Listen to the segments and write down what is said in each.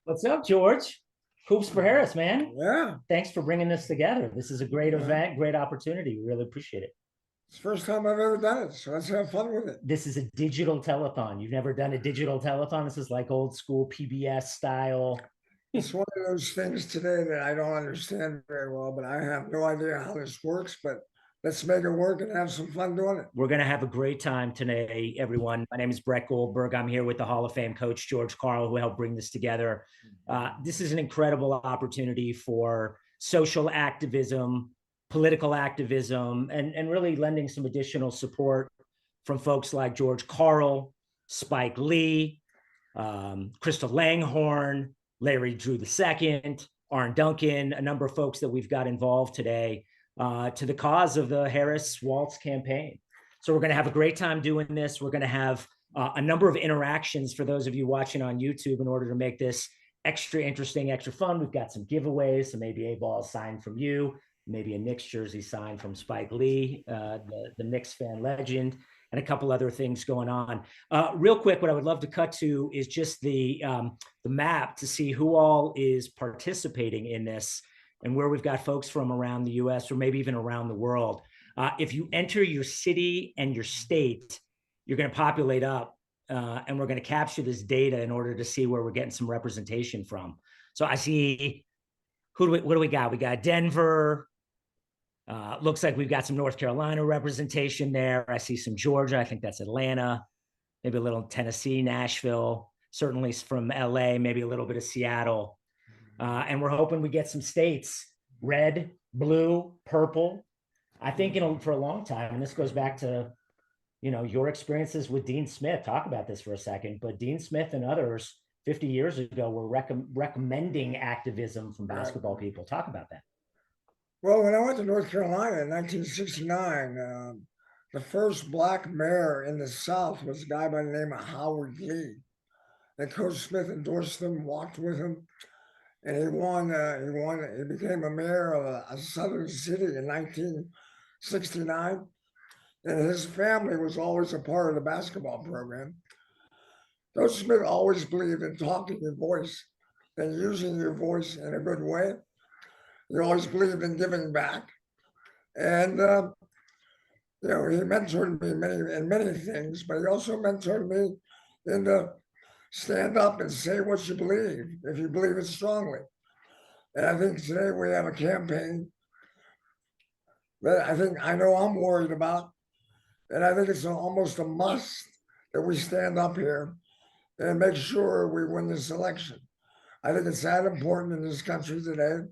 What's up, George? Hoops for Harris, man. Yeah, Thanks for bringing this together. This is a great yeah. event, great opportunity. We really appreciate it. It's the first time I've ever done it, so let's have fun with it. This is a digital telethon. You've never done a digital telethon? This is like old school PBS style. It's one of those things today that I don't understand very well, but I have no idea how this works. But let's make it work and have some fun doing it. We're going to have a great time today, everyone. My name is Brett Goldberg. I'm here with the Hall of Fame coach, George Karl, who helped bring this together. This is an incredible opportunity for social activism, political activism, and really lending some additional support from folks like George Karl, Spike Lee, Crystal Langhorne, Larry Drew II, Arne Duncan, a number of folks that we've got involved today to the cause of the Harris-Walz campaign. So we're going to have a great time doing this. We're going to have a number of interactions for those of you watching on YouTube in order to make this extra interesting, extra fun. We've got some giveaways, so maybe a ball signed from you, maybe a Knicks jersey signed from Spike Lee, the Knicks fan legend, and a couple other things going on. Real quick, what I would love to cut to is just the map to see who all is participating in this and where we've got folks from around the US or maybe even around the world. If you enter your city and your state, you're going to populate up and we're going to capture this data in order to see where we're getting some representation from. So I see, what do we got? We got Denver. Looks like we've got some North Carolina representation there. I see some Georgia. I think that's Atlanta, maybe a little Tennessee, Nashville, certainly from LA, maybe a little bit of Seattle. And we're hoping we get some states, red, blue, purple. I think for a long time, and this goes back to, your experiences with Dean Smith. Talk about this for a second, but Dean Smith and others 50 years ago were recommending activism from basketball people. Talk about that. Well, when I went to North Carolina in 1969, the first black mayor in the South was a guy by the name of Howard Lee. And Coach Smith endorsed him, walked with him, and he won. He became a mayor of a southern city in 1969. And his family was always a part of the basketball program. Coach Smith always believed in talking your voice and using your voice in a good way. He always believed in giving back. And, he mentored me in many things, but he also mentored me in the stand up and say what you believe, if you believe it strongly. And I think today we have a campaign that I know I'm worried about. And I think it's almost a must that we stand up here and make sure we win this election. I think it's that important in this country today.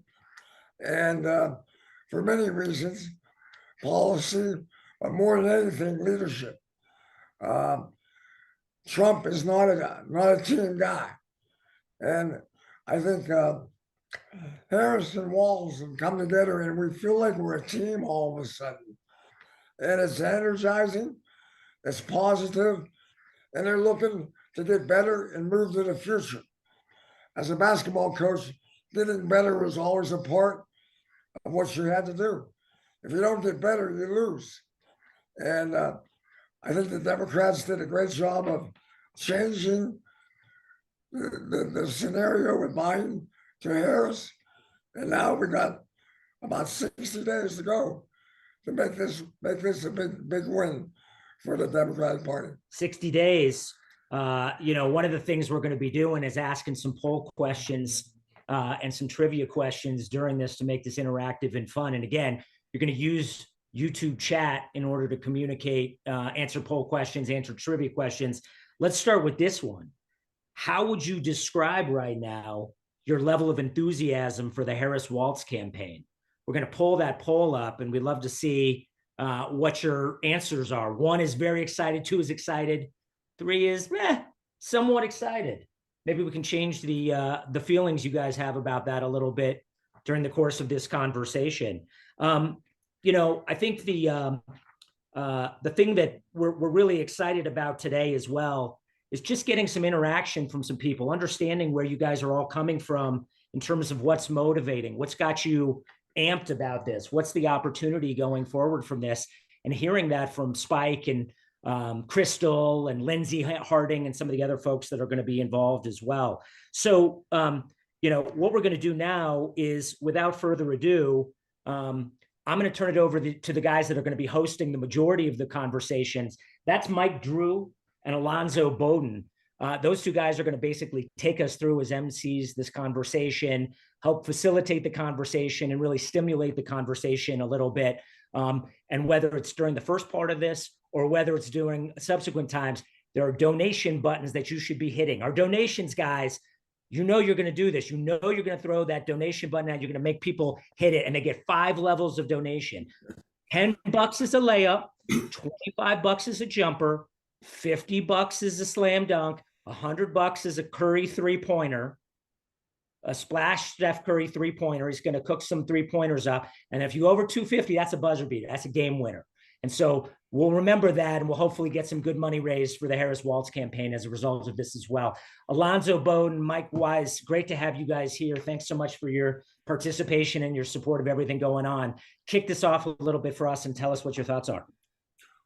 And for many reasons, policy, but more than anything, leadership. Trump is not a team guy. And I think Harris and Walz have come together and we feel like we're a team all of a sudden. And it's energizing, it's positive, and they're looking to get better and move to the future. As a basketball coach, getting better is always a part of what you had to do. If you don't get better, you lose. And I think the Democrats did a great job of changing the scenario with Biden to Harris. And now we got about 60 days to go to make this a big win for the Democratic Party. 60 days. One of the things we're going to be doing is asking some poll questions and some trivia questions during this to make this interactive and fun. And again, you're going to use YouTube chat in order to communicate, answer poll questions, answer trivia questions. Let's start with this one. How would you describe right now your level of enthusiasm for the Harris-Walz campaign? We're going to pull that poll up, and we'd love to see what your answers are. 1 is very excited, 2 is excited, 3 is somewhat excited. Maybe we can change the feelings you guys have about that a little bit during the course of this conversation. I think the thing that we're really excited about today as well is just getting some interaction from some people, understanding where you guys are all coming from in terms of what's motivating, what's got you amped about this, what's the opportunity going forward from this, and hearing that from Spike and Crystal and Lindsey Harding and some of the other folks that are going to be involved as well. So, what we're going to do now is, without further ado, I'm going to turn it over to the guys that are going to be hosting the majority of the conversations. That's Mike Drew and Alonzo Bowden. Those two guys are going to basically take us through as MCs this conversation, help facilitate the conversation, and really stimulate the conversation a little bit. And whether it's during the first part of this or whether it's during subsequent times, there are donation buttons that you should be hitting. Our donations, guys, you're going to do this. You're going to throw that donation button out. You're going to make people hit it, and they get 5 levels of donation. $10 is a layup, $25 is a jumper, $50 is a slam dunk, $100 is a Curry 3-pointer, a splash Steph Curry 3-pointer. He's going to cook some 3-pointers up. And if you over 250, that's a buzzer beater. That's a game winner. And so we'll remember that, and we'll hopefully get some good money raised for the Harris Walz campaign as a result of this as well. Alonzo Bowden, Mike Weiser, great to have you guys here. Thanks so much for your participation and your support of everything going on. Kick this off a little bit for us and tell us what your thoughts are.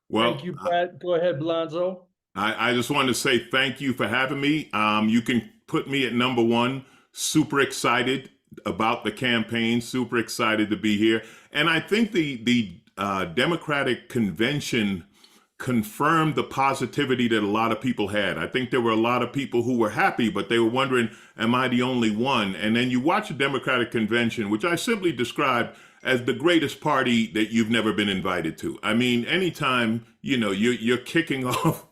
Well, thank you, Brad. Go ahead, Alonzo. I just wanted to say thank you for having me. You can put me at number 1. Super excited about the campaign. Super excited to be here. And I think the Democratic convention confirmed the positivity that a lot of people had. I think there were a lot of people who were happy, but they were wondering, am I the only one? And then you watch a Democratic convention, which I simply describe as the greatest party that you've never been invited to. I mean, anytime, you're kicking off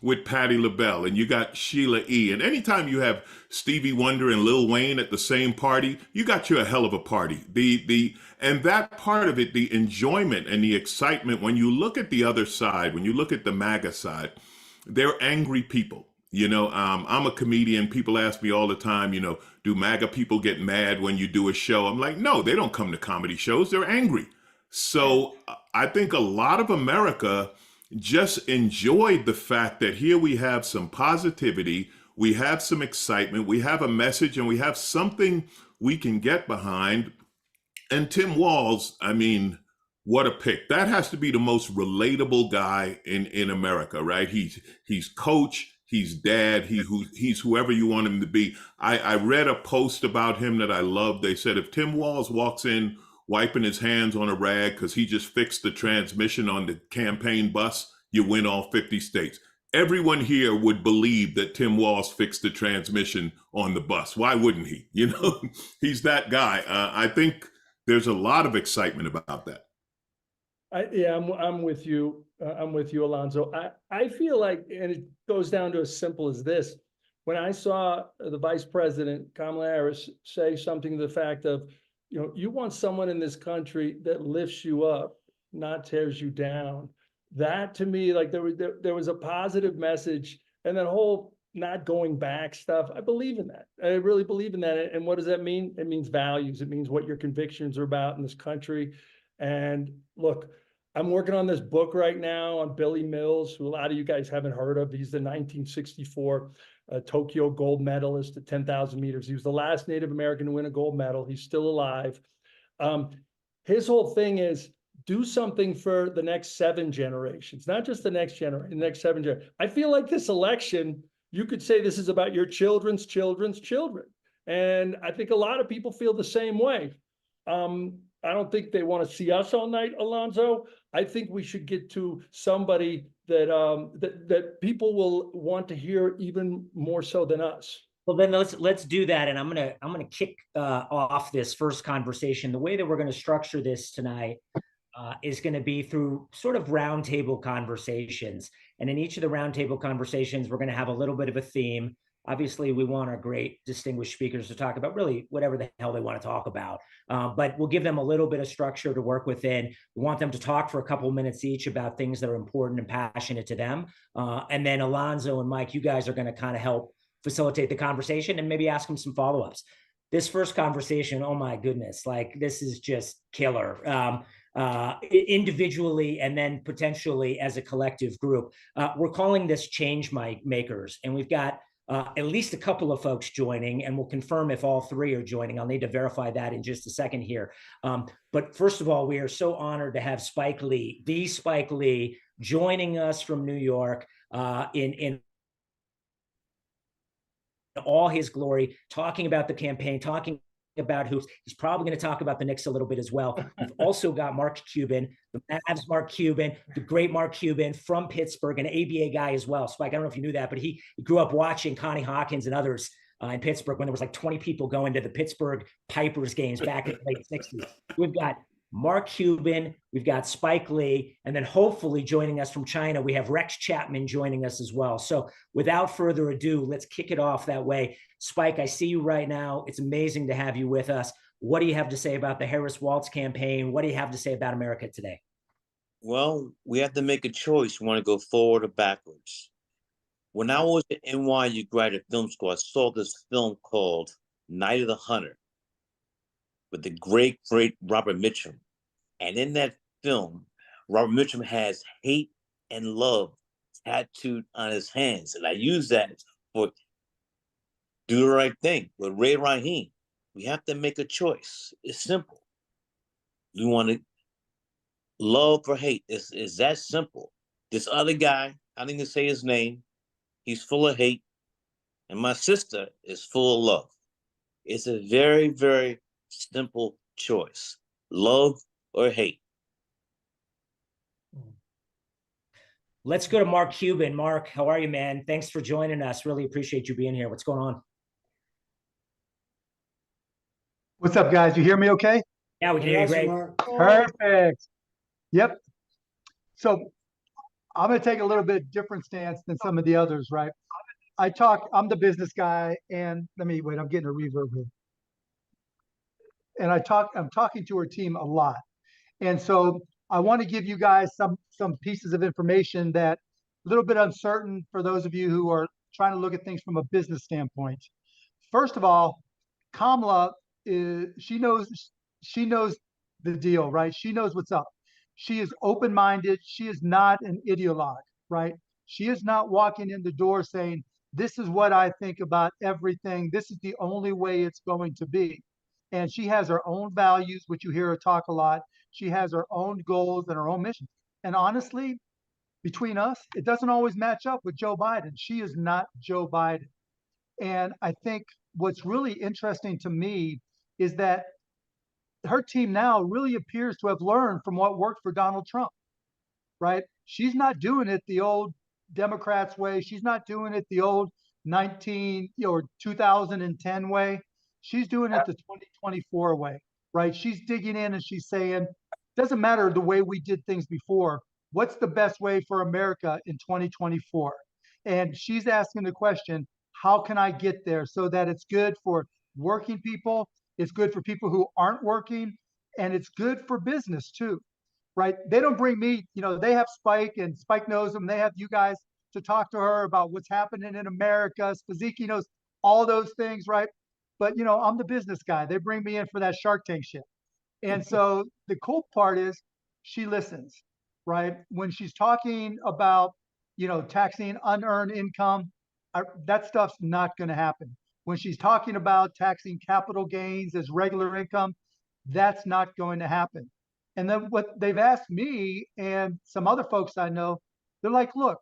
with Patti LaBelle and you got Sheila E. And anytime you have Stevie Wonder and Lil Wayne at the same party, you got you a hell of a party. And that part of it, the enjoyment and the excitement, when you look at the other side, when you look at the MAGA side, they're angry people. I'm a comedian. People ask me all the time, do MAGA people get mad when you do a show? I'm like, no, they don't come to comedy shows. They're angry. So I think a lot of America just enjoyed the fact that here we have some positivity, we have some excitement, we have a message, and we have something we can get behind. And Tim Walz, I mean, what a pick. That has to be the most relatable guy in America, right? He's coach. He's dad. He's whoever you want him to be. I read a post about him that I loved. They said if Tim Walz walks in wiping his hands on a rag because he just fixed the transmission on the campaign bus, you win all 50 states. Everyone here would believe that Tim Walz fixed the transmission on the bus. Why wouldn't he? He's that guy. I think there's a lot of excitement about that. I'm with you. I'm with you, Alonzo. I feel like, and it goes down to as simple as this. When I saw the Vice President, Kamala Harris, say something to the fact of, you want someone in this country that lifts you up, not tears you down. That to me, like there was a positive message, and that whole not going back stuff, I believe in that. I really believe in that. And what does that mean? It means values. It means what your convictions are about in this country. And look, I'm working on this book right now on Billy Mills, who a lot of you guys haven't heard of. He's the 1964 Tokyo gold medalist at 10,000 meters. He was the last Native American to win a gold medal. He's still alive. His whole thing is do something for the next 7 generations, not just the next generation, the next 7 generations. I feel like this election, you could say this is about your children's children's children. And I think a lot of people feel the same way. I don't think they want to see us all night, Alonzo. I think we should get to somebody that that people will want to hear even more so than us. Well, then let's do that, and I'm gonna kick off this first conversation. The way that we're going to structure this tonight is going to be through sort of roundtable conversations, and in each of the roundtable conversations, we're going to have a little bit of a theme. Obviously, we want our great distinguished speakers to talk about really whatever the hell they want to talk about, but we'll give them a little bit of structure to work within. We want them to talk for a couple of minutes each about things that are important and passionate to them. And then Alonzo and Mike, you guys are going to kind of help facilitate the conversation and maybe ask them some follow-ups. This first conversation, oh my goodness, like this is just killer. Individually and then potentially as a collective group. We're calling this change makers, and we've got at least a couple of folks joining, and we'll confirm if all three are joining. I'll need to verify that in just a second here. But first of all, we are so honored to have Spike Lee, the Spike Lee, joining us from New York in all his glory, talking about the campaign, talking about hoops. He's probably going to talk about the Knicks a little bit as well. We've also got Mark Cuban, the Mavs Mark Cuban, the great Mark Cuban from Pittsburgh, an ABA guy as well. Spike, I don't know if you knew that, but he grew up watching Connie Hawkins and others in Pittsburgh when there was like 20 people going to the Pittsburgh Pipers games back in the late 60s. We've got Mark Cuban, we've got Spike Lee, and then hopefully joining us from China, we have Rex Chapman joining us as well. So without further ado, let's kick it off that way. Spike, I see you right now. It's amazing to have you with us. What do you have to say about the Harris-Walz campaign? What do you have to say about America today? Well, we have to make a choice. We want to go forward or backwards. When I was at NYU Graduate Film School, I saw this film called Night of the Hunter with the great Robert Mitchum. And in that film, Robert Mitchum has hate and love tattooed on his hands. And I use that for Do the Right Thing with Ray Rahim. We have to make a choice. It's simple. We want to love or hate. It's that simple. This other guy, I didn't even say his name, he's full of hate. And my sister is full of love. It's a very, very simple choice. Love or hate. Let's go to Mark Cuban. Mark, how are you, man? Thanks for joining us. Really appreciate you being here. What's going on? What's up, guys? You hear me okay? Yeah, we can hear you great. Perfect. Yep. So I'm going to take a little bit different stance than some of the others, right? I'm the business guy, and I'm getting a reverb here. And I'm talking to our team a lot. And so I want to give you guys some pieces of information that a little bit uncertain for those of you who are trying to look at things from a business standpoint. First of all, Kamala she knows the deal, right? She knows what's up. She is open-minded. She is not an ideologue, right? She is not walking in the door saying, this is what I think about everything. This is the only way it's going to be. And she has her own values, which you hear her talk a lot. She has her own goals and her own mission. And honestly, between us, it doesn't always match up with Joe Biden. She is not Joe Biden. And I think what's really interesting to me is that her team now really appears to have learned from what worked for Donald Trump, right? She's not doing it the old Democrats way. She's not doing it the old 2010 way. She's doing it the 2024 way, right? She's digging in and she's saying, doesn't matter the way we did things before. What's the best way for America in 2024? And she's asking the question, how can I get there so that it's good for working people, it's good for people who aren't working, and it's good for business too, right? They don't bring me, they have Spike, and Spike knows them. They have you guys to talk to her about what's happening in America. Spaziki knows all those things, right? But, I'm the business guy. They bring me in for that Shark Tank shit. And so the cool part is she listens, right? When she's talking about, taxing unearned income, that stuff's not going to happen. When she's talking about taxing capital gains as regular income, that's not going to happen. And then what they've asked me and some other folks I know, they're like, look,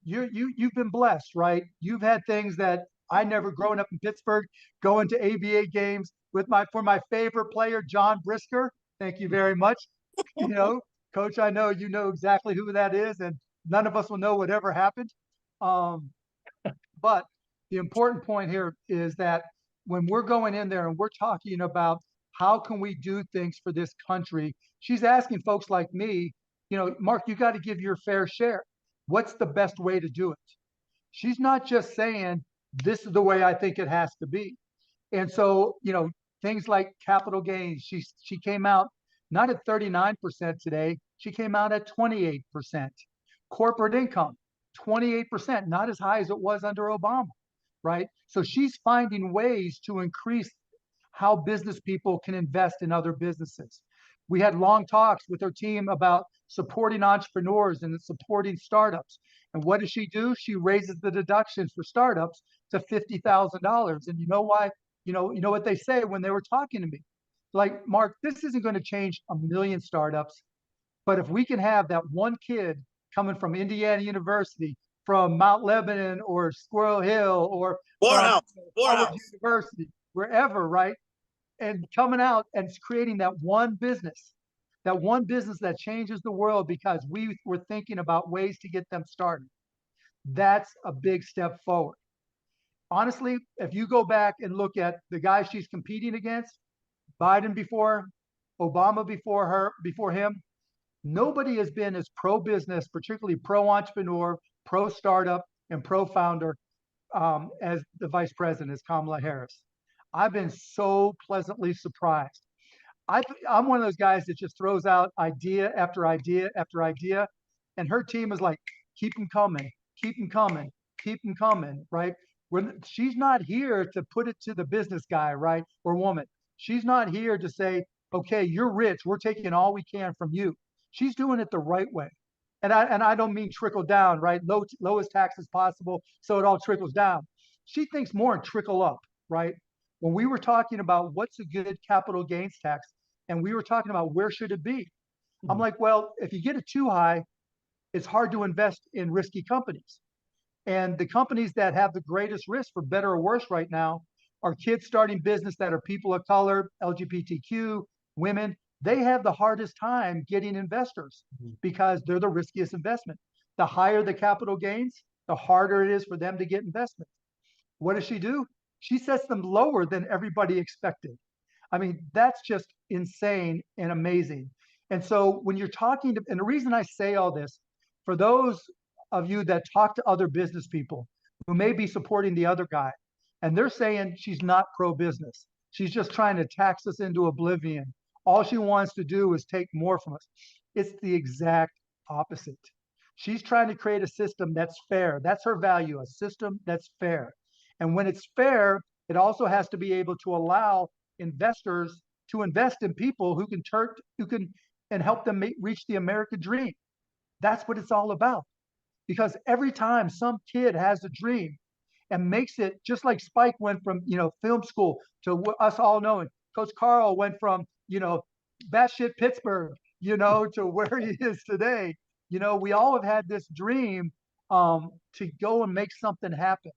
you've been blessed, right? You've had things that I never, growing up in Pittsburgh, going to ABA games for my favorite player, John Brisker. Thank you very much. Coach, I know you know exactly who that is, and none of us will know whatever happened. But the important point here is that when we're going in there and we're talking about how can we do things for this country, she's asking folks like me, Mark, you got to give your fair share. What's the best way to do it? She's not just saying, this is the way I think it has to be. And so, things like capital gains, she came out not at 39% today, she came out at 28%. Corporate income, 28%, not as high as it was under Obama, right? So she's finding ways to increase how business people can invest in other businesses. We had long talks with her team about supporting entrepreneurs and supporting startups. And what does she do? She raises the deductions for startups to $50,000. And you know why? You know what they say when they were talking to me? Like, Mark, this isn't going to change a million startups, but if we can have that one kid coming from Indiana University, from Mount Lebanon or Squirrel Hill or from Howard University, wherever, right? And coming out and creating that one business that changes the world because we were thinking about ways to get them started. That's a big step forward. Honestly, if you go back and look at the guys she's competing against, Biden before, Obama before him, nobody has been as pro-business, particularly pro-entrepreneur, pro-startup, and pro-founder as the vice president, as Kamala Harris. I've been so pleasantly surprised. I'm one of those guys that just throws out idea after idea after idea, and her team is like, keep them coming, keep them coming, keep them coming, right? She's not here to put it to the business guy, right, or woman. She's not here to say, okay, you're rich, we're taking all we can from you. She's doing it the right way. And I don't mean trickle down, right? Lowest taxes possible, so it all trickles down. She thinks more in trickle up, right? When we were talking about what's a good capital gains tax, and we were talking about where should it be, I'm like, well, if you get it too high, it's hard to invest in risky companies. And the companies that have the greatest risk, for better or worse right now, are kids starting business that are people of color, LGBTQ, women. They have the hardest time getting investors because they're the riskiest investment. The higher the capital gains, the harder it is for them to get investment. What does she do? She sets them lower than everybody expected. I mean, that's just insane and amazing. And so when you're talking to, and the reason I say all this, for those of you that talk to other business people who may be supporting the other guy, and they're saying she's not pro-business, she's just trying to tax us into oblivion. All she wants to do is take more from us. It's the exact opposite. She's trying to create a system that's fair. That's her value, a system that's fair. And when it's fair, it also has to be able to allow investors to invest in people who can and help them reach the American dream. That's what it's all about. Because every time some kid has a dream and makes it, just like Spike went from, film school to us all knowing, Coach Carl went from, batshit Pittsburgh, to where he is today. We all have had this dream to go and make something happen.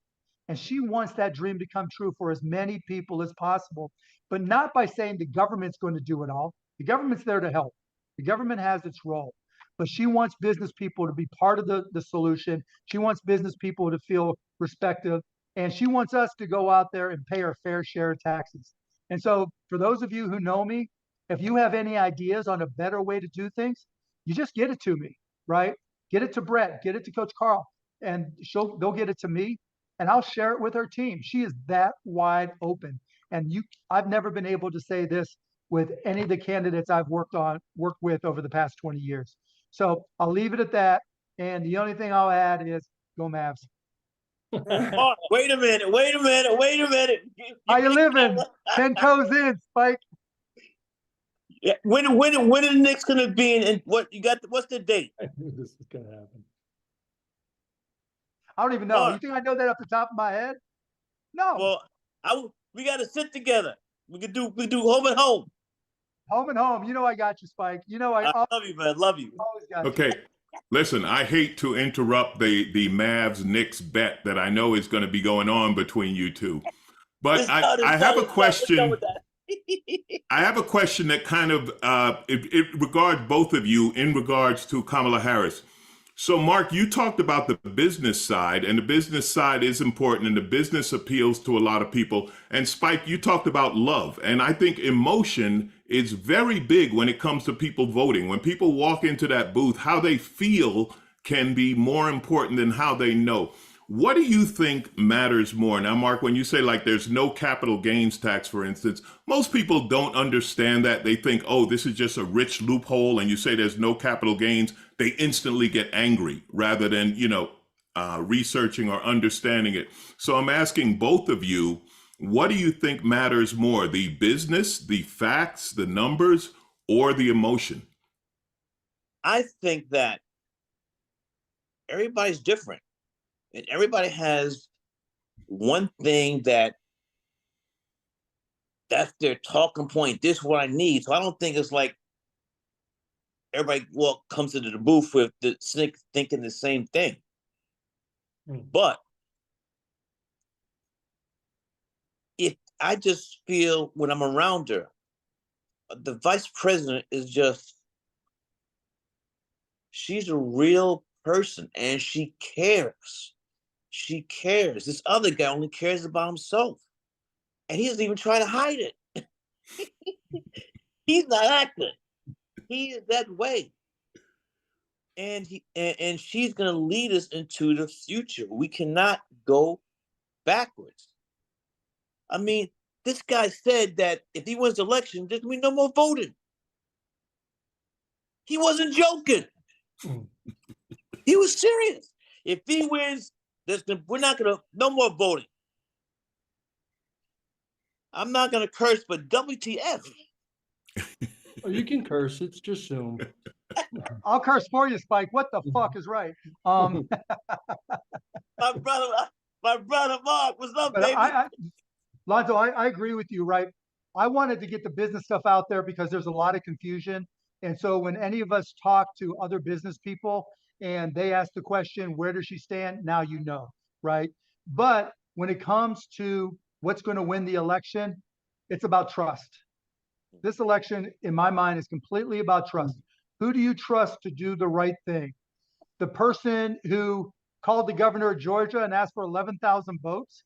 And she wants that dream to come true for as many people as possible, but not by saying the government's going to do it all. The government's there to help. The government has its role, but she wants business people to be part of the solution. She wants business people to feel respected, and she wants us to go out there and pay our fair share of taxes. And so for those of you who know me, if you have any ideas on a better way to do things, you just get it to me, right? Get it to Brett, get it to Coach Carl, and they'll get it to me, and I'll share it with her team. She is that wide open. And I've never been able to say this with any of the candidates I've worked with over the past 20 years. So I'll leave it at that. And the only thing I'll add is go Mavs. Oh, wait a minute. How you living? 10 toes in, Spike. Yeah, when are the Knicks gonna be in? And what's the date? I knew this was gonna happen. I don't even know. You think I know that off the top of my head? No. Well, we got to sit together. We do home and home. Home and home. I got you, Spike. I love you, man. Love you. Always got Okay. Listen, I hate to interrupt the Mavs Knicks bet that I know is going to be going on between you two, but I have a question. I have a question that kind of it regards both of you in regards to Kamala Harris. So, Mark, you talked about the business side, and the business side is important, and the business appeals to a lot of people. And Spike, you talked about love, and I think emotion is very big when it comes to people voting. When people walk into that booth, how they feel can be more important than how they know. What do you think matters more? Now, Mark, when you say like there's no capital gains tax, for instance, most people don't understand that. They think, oh, this is just a rich loophole. And you say there's no capital gains, they instantly get angry rather than, researching or understanding it. So I'm asking both of you, what do you think matters more, the business, the facts, the numbers, or the emotion? I think that everybody's different. And everybody has one thing that's their talking point. This is what I need. So I don't think it's like everybody comes into the booth with the thinking the same thing. But I just feel when I'm around her, the vice president is just, she's a real person and she cares. She cares. This other guy only cares about himself. And he doesn't even try to hide it. He's not acting. He is that way. And she's gonna lead us into the future. We cannot go backwards. I mean, this guy said that if he wins the election, there's gonna be no more voting. He wasn't joking. He was serious. If he wins, we're not gonna, no more voting. I'm not gonna curse, but WTF. Oh, you can curse. It's just Zoom. I'll curse for you, Spike. What the fuck is right? My brother Mark, what's up, But baby? Lonzo, I agree with you, right? I wanted to get the business stuff out there because there's a lot of confusion. And so when any of us talk to other business people and they ask the question, where does she stand? Now you know, right? But when it comes to what's going to win the election, it's about trust. This election, in my mind, is completely about trust. Who do you trust to do the right thing? The person who called the governor of Georgia and asked for 11,000 votes?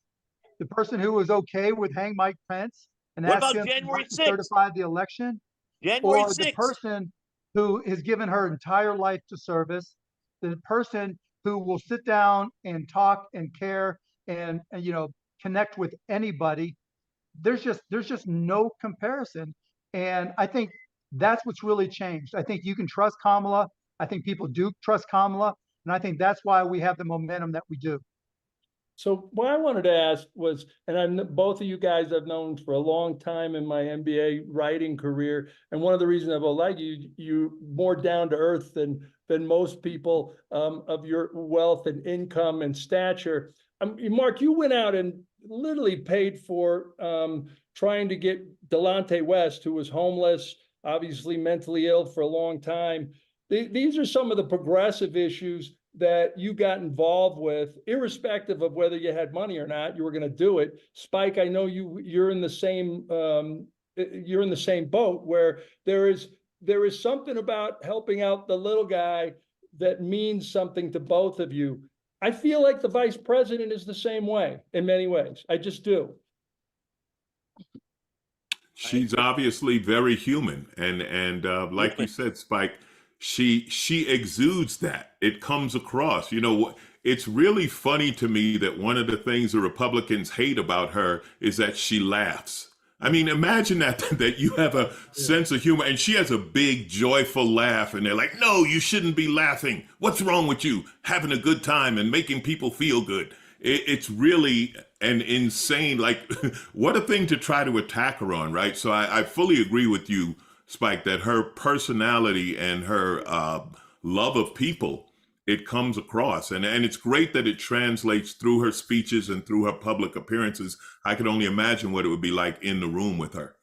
The person who was okay with hang Mike Pence and asked him to certify the election? January 6th. Or the person who has given her entire life to service? The person who will sit down and talk and care and connect with anybody? There's just no comparison. And I think that's what's really changed. I think you can trust Kamala. I think people do trust Kamala. And I think that's why we have the momentum that we do. So what I wanted to ask was, and both of you guys I've known for a long time in my MBA writing career, and one of the reasons I've liked you more down to earth than most people of your wealth and income and stature. Mark, you went out and literally paid for trying to get Delonte West, who was homeless, obviously mentally ill for a long time. These are some of the progressive issues that you got involved with, irrespective of whether you had money or not. You were going to do it. Spike, I know you're in the same boat, where there is something about helping out the little guy that means something to both of you. I feel like the vice president is the same way in many ways. I just do. She's obviously very human, and like you said, Spike, she exudes that. It comes across. It's really funny to me that one of the things the Republicans hate about her is that she laughs. I mean, imagine that you have a sense of humor, and she has a big, joyful laugh, and they're like, no, you shouldn't be laughing. What's wrong with you? Having a good time and making people feel good. It's really an insane, what a thing to try to attack her on, right? So I fully agree with you, Spike, that her personality and her love of people, it comes across. And it's great that it translates through her speeches and through her public appearances. I could only imagine what it would be like in the room with her.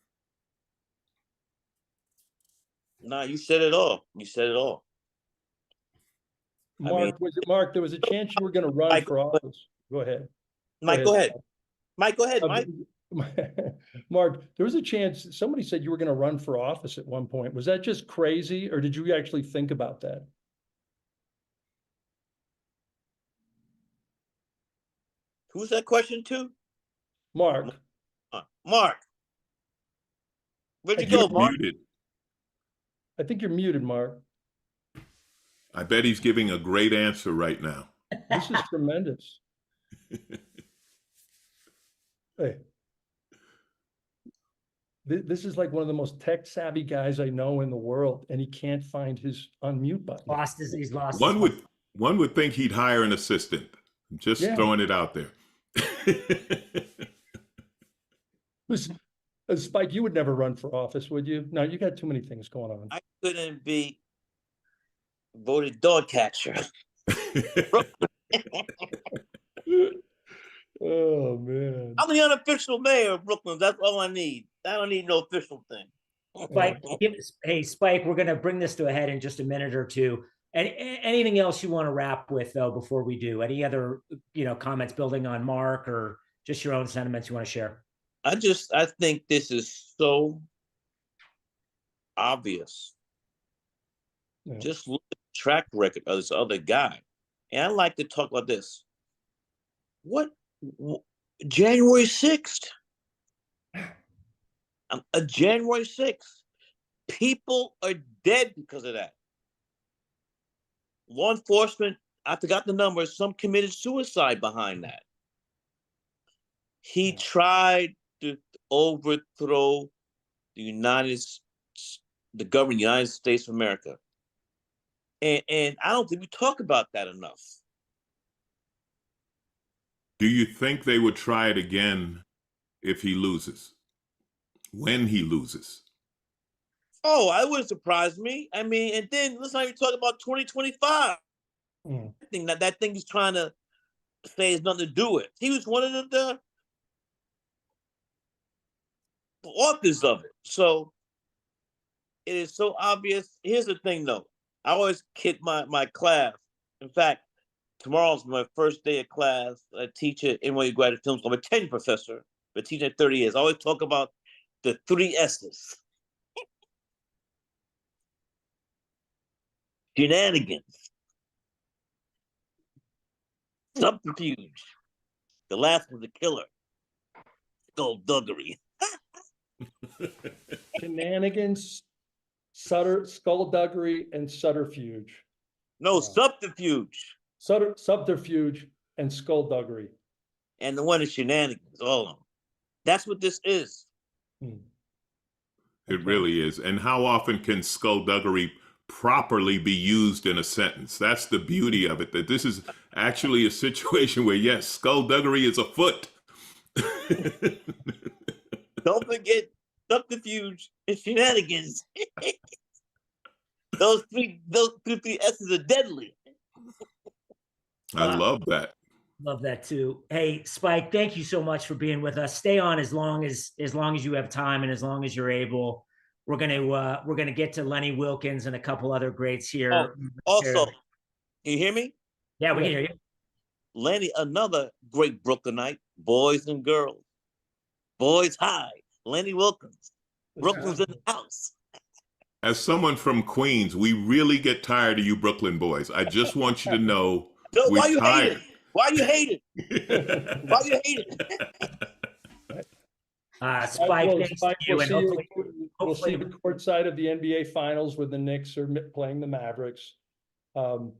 No, you said it all. You said it all. Mark, there was a chance you were going to run for office. Go ahead. Mike, go ahead. Mike, go ahead, Mike. Mark, there was a chance, somebody said you were going to run for office at one point. Was that just crazy, or did you actually think about that? Who's that question to? Mark. Mark. Where'd you go, Mark? Muted. I think you're muted, Mark. I bet he's giving a great answer right now. This is tremendous. Hey. This is like one of the most tech savvy guys I know in the world, and he can't find his unmute button. He's lost. One would think he'd hire an assistant. I'm just throwing it out there. Spike, you would never run for office, would you? No, you got too many things going on. I couldn't be voted dog catcher. Oh, man. I'm the unofficial mayor of Brooklyn. That's all I need. I don't need no official thing. Spike, hey, Spike, we're going to bring this to a head in just a minute or two. And anything else you want to wrap with, though, before we do? Any other, comments building on Mark, or just your own sentiments you want to share? I think this is so obvious. Yeah. Just look at the track record of this other guy. And I like to talk about this. What January 6th? January 6th. People are dead because of that. Law enforcement, I forgot the numbers, some committed suicide behind that. He tried to overthrow the government of the United States of America. And I don't think we talk about that enough. Do you think they would try it again if he loses? When he loses? Oh, that wouldn't surprise me. I mean, and then let's not even talk about 2025. I think that thing he's trying to say has nothing to do with. He was one of the authors of it. So it is so obvious. Here's the thing, though. I always kid my class. In fact, tomorrow's my first day of class. I teach at NYU Graduate Film School. I'm a tenured professor, but teaching at 30 years. I always talk about the 3 S's. Shenanigans. Subterfuge. The last one's a killer. Skullduggery. Shenanigans, skullduggery, and subterfuge. No, subterfuge. Subterfuge and skullduggery. And the one is shenanigans, all of them. That's what this is. It really is. And how often can skullduggery properly be used in a sentence? That's the beauty of it, that this is actually a situation where, yes, skullduggery is afoot. Don't forget subterfuge and shenanigans. those three S's are deadly. I love that. Love that too. Hey, Spike, thank you so much for being with us. Stay on as long as you have time and as long as you're able. We're gonna get to Lenny Wilkens and a couple other greats here. Oh, also, can you hear me? Yeah, we can hear you. Lenny, another great Brooklynite, boys and girls. Boys high. Lenny Wilkens. Brooklyn's in the house. As someone from Queens, we really get tired of you Brooklyn boys. I just want you to know Why you tired. hate it? Why you hate it? Why you hate it? Spike, thanks to you, and we'll see the court side of the NBA Finals when the Knicks are playing the Mavericks, and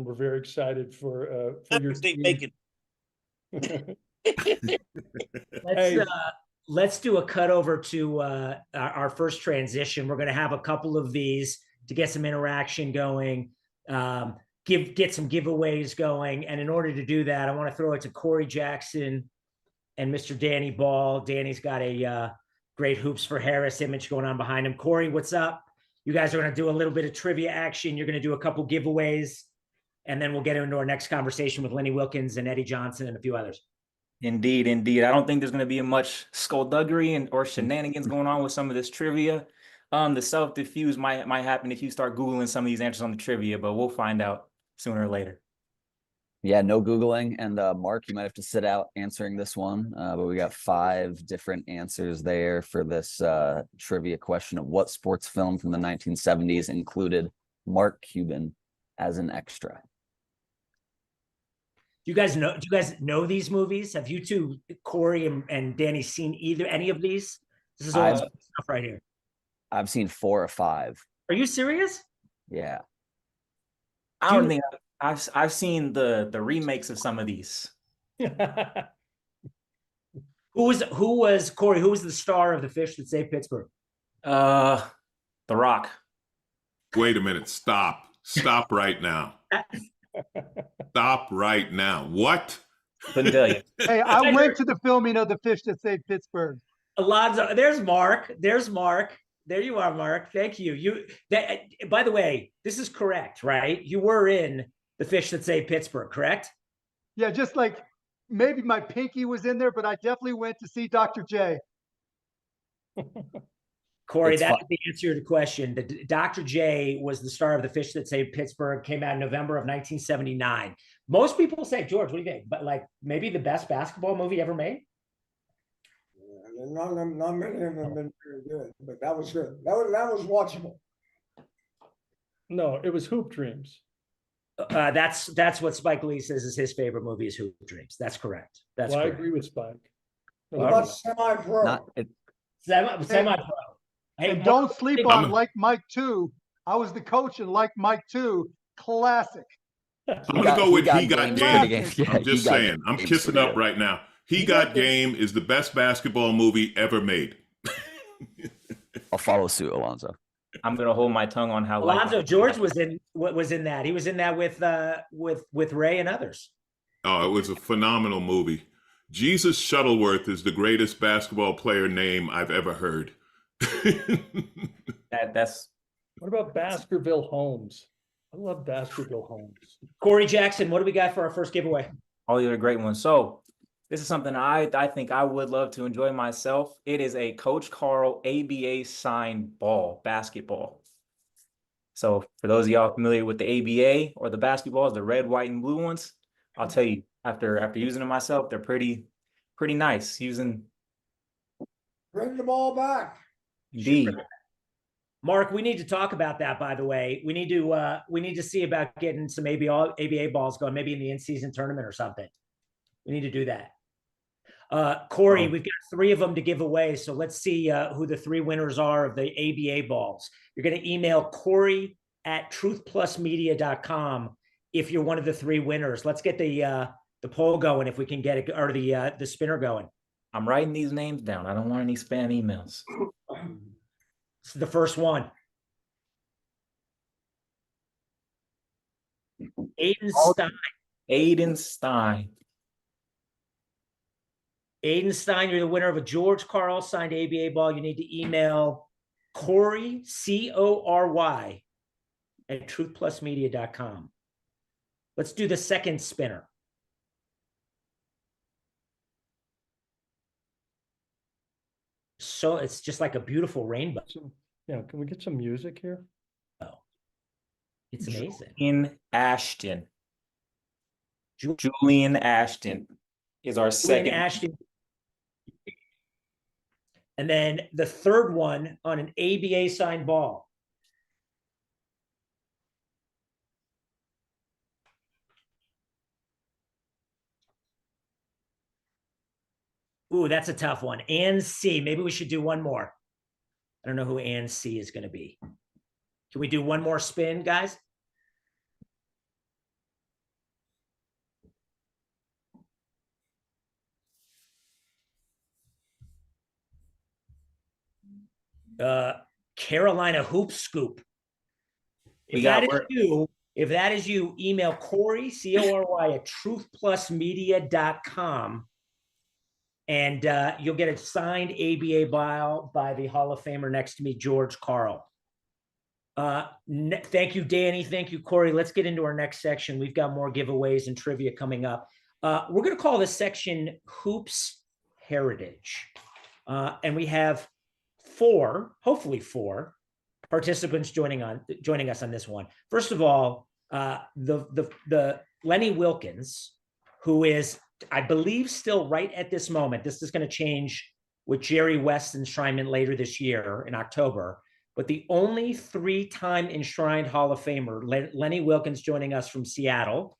we're very excited for your team. Let's do a cut over to our first transition. We're going to have a couple of these to get some interaction going, get some giveaways going, and in order to do that, I want to throw it to Corey Jackson and Mr. Danny Ball. Danny's got a great Hoops for Harris image going on behind him. Corey, what's up? You guys are going to do a little bit of trivia action. You're going to do a couple giveaways, and then we'll get into our next conversation with Lenny Wilkens and Eddie Johnson and a few others. Indeed. I don't think there's going to be much skullduggery or shenanigans going on with some of this trivia. The self-diffuse might happen if you start Googling some of these answers on the trivia, but we'll find out sooner or later. Yeah, no Googling. And Mark, you might have to sit out answering this one, but we got 5 different answers there for this trivia question of what sports film from the 1970s included Mark Cuban as an extra. Do you guys know these movies? Have you two, Corey and Danny, seen any of these? This is all stuff right here. I've seen 4 or 5. Are you serious? Yeah. I don't think I've seen the remakes of some of these. Who was Corey? Who was the star of The Fish That Saved Pittsburgh? The Rock. Wait a minute. Stop right now. Stop right now. What? Couldn't tell you. Hey, I went to the filming of The Fish That Saved Pittsburgh. Alonzo, there's Mark. There you are, Mark. Thank you. By the way, this is correct, right? You were in The Fish That Saved Pittsburgh, correct? Yeah, just like maybe my pinky was in there, but I definitely went to see Dr. J. Corey, It's that's fun. the answer to the question. Dr. J was the star of The Fish That Saved Pittsburgh, came out in November of 1979. Most people say, George, what do you think? But like maybe the best basketball movie ever made? Not many of them have been very good, but that was good. That was watchable. No, it was Hoop Dreams. That's what Spike Lee says is his favorite movie is Hoop Dreams. That's correct. That's Well, I correct. agree with Spike. What about Semi-Pro? Not it, Semi-pro. Hey, And don't sleep I'm on a- Like Mike 2. I was the coach in Like Mike 2. Classic. I'm gonna go with He Got Game. Yeah, I'm just He Got saying. I'm Game's kissing pretty up good. right now. He Got Game is the best basketball movie ever made. I'll follow suit, Alonzo. I'm gonna hold my tongue on how. Alonzo George was in that. He was in that with Ray and others. Oh, it was a phenomenal movie. Jesus Shuttleworth is the greatest basketball player name I've ever heard. That's What about Baskerville Holmes? I love Baskerville Holmes. Corey Jackson, what do we got for our first giveaway? all the other great ones. So this is something I think I would love to enjoy myself. It is a Coach Carl ABA signed ball, basketball. So for those of y'all familiar with the ABA or the basketballs, the red, white, and blue ones, I'll tell you after using them myself, they're pretty nice. Using Bring the ball back. the Mark, we need to talk about that, by the way. We need to see about getting some ABA balls going, maybe in the in-season tournament or something. We need to do that. Corey, we've got 3 of them to give away. So let's see who the 3 winners are of the ABA balls. You're going to email Corey@truthplusmedia.com if you're one of the 3 winners. Let's get the poll going if we can get it, or the spinner going. I'm writing these names down. I don't want any spam emails. It's the first one. Aiden Stein. Aiden Stein. Aiden Stein, you're the winner of a George Carl signed ABA ball. You need to email Corey, Cory, @truthplusmedia.com. Let's do the second spinner. So it's just like a beautiful rainbow. Yeah, can we get some music here? It's amazing. Julian Ashton is our Julian second. Ashton. And then the third one on an ABA signed ball. Ooh, that's a tough one. Ann C. Maybe we should do one more. I don't know who Ann C is going to be. Can we do one more spin, guys? Carolina Hoop Scoop. If that is you, email Corey, Cory, @truthplusmedia.com. And you'll get a signed ABA ball by the Hall of Famer next to me, George Carl. Thank you, Danny. Thank you, Corey. Let's get into our next section. We've got more giveaways and trivia coming up. We're going to call this section Hoops Heritage. And we have hopefully four participants joining us on this one. First of all, the Lenny Wilkens, who is, I believe, still right at this moment. This is going to change with Jerry West's enshrinement later this year in October. But the only 3-time enshrined Hall of Famer, Lenny Wilkens, joining us from Seattle.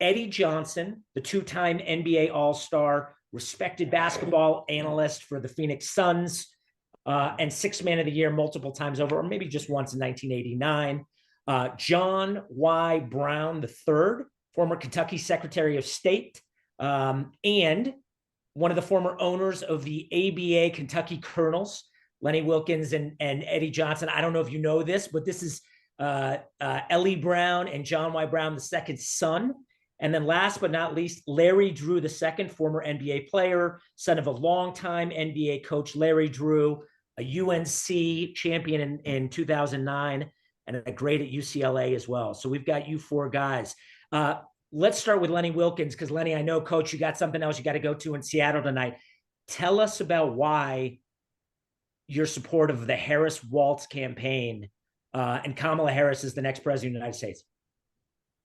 Eddie Johnson, the 2-time NBA All-Star, respected basketball analyst for the Phoenix Suns, and 6th Man of the Year multiple times over, or maybe just once in 1989. John Y. Brown III, former Kentucky Secretary of State, and one of the former owners of the ABA Kentucky Colonels, Lenny Wilkens and Eddie Johnson. I don't know if you know this, but this is Ellie Brown and John Y. Brown II's son. And then last but not least, Larry Drew II, former NBA player, son of a longtime NBA coach, Larry Drew, a UNC champion in 2009, and a great at UCLA as well. So we've got you 4 guys. let's start with Lenny Wilkens, because Lenny, I know, Coach, you got something else you got to go to in Seattle tonight. Tell us about why your support of the Harris-Walz campaign and Kamala Harris is the next president of the United States.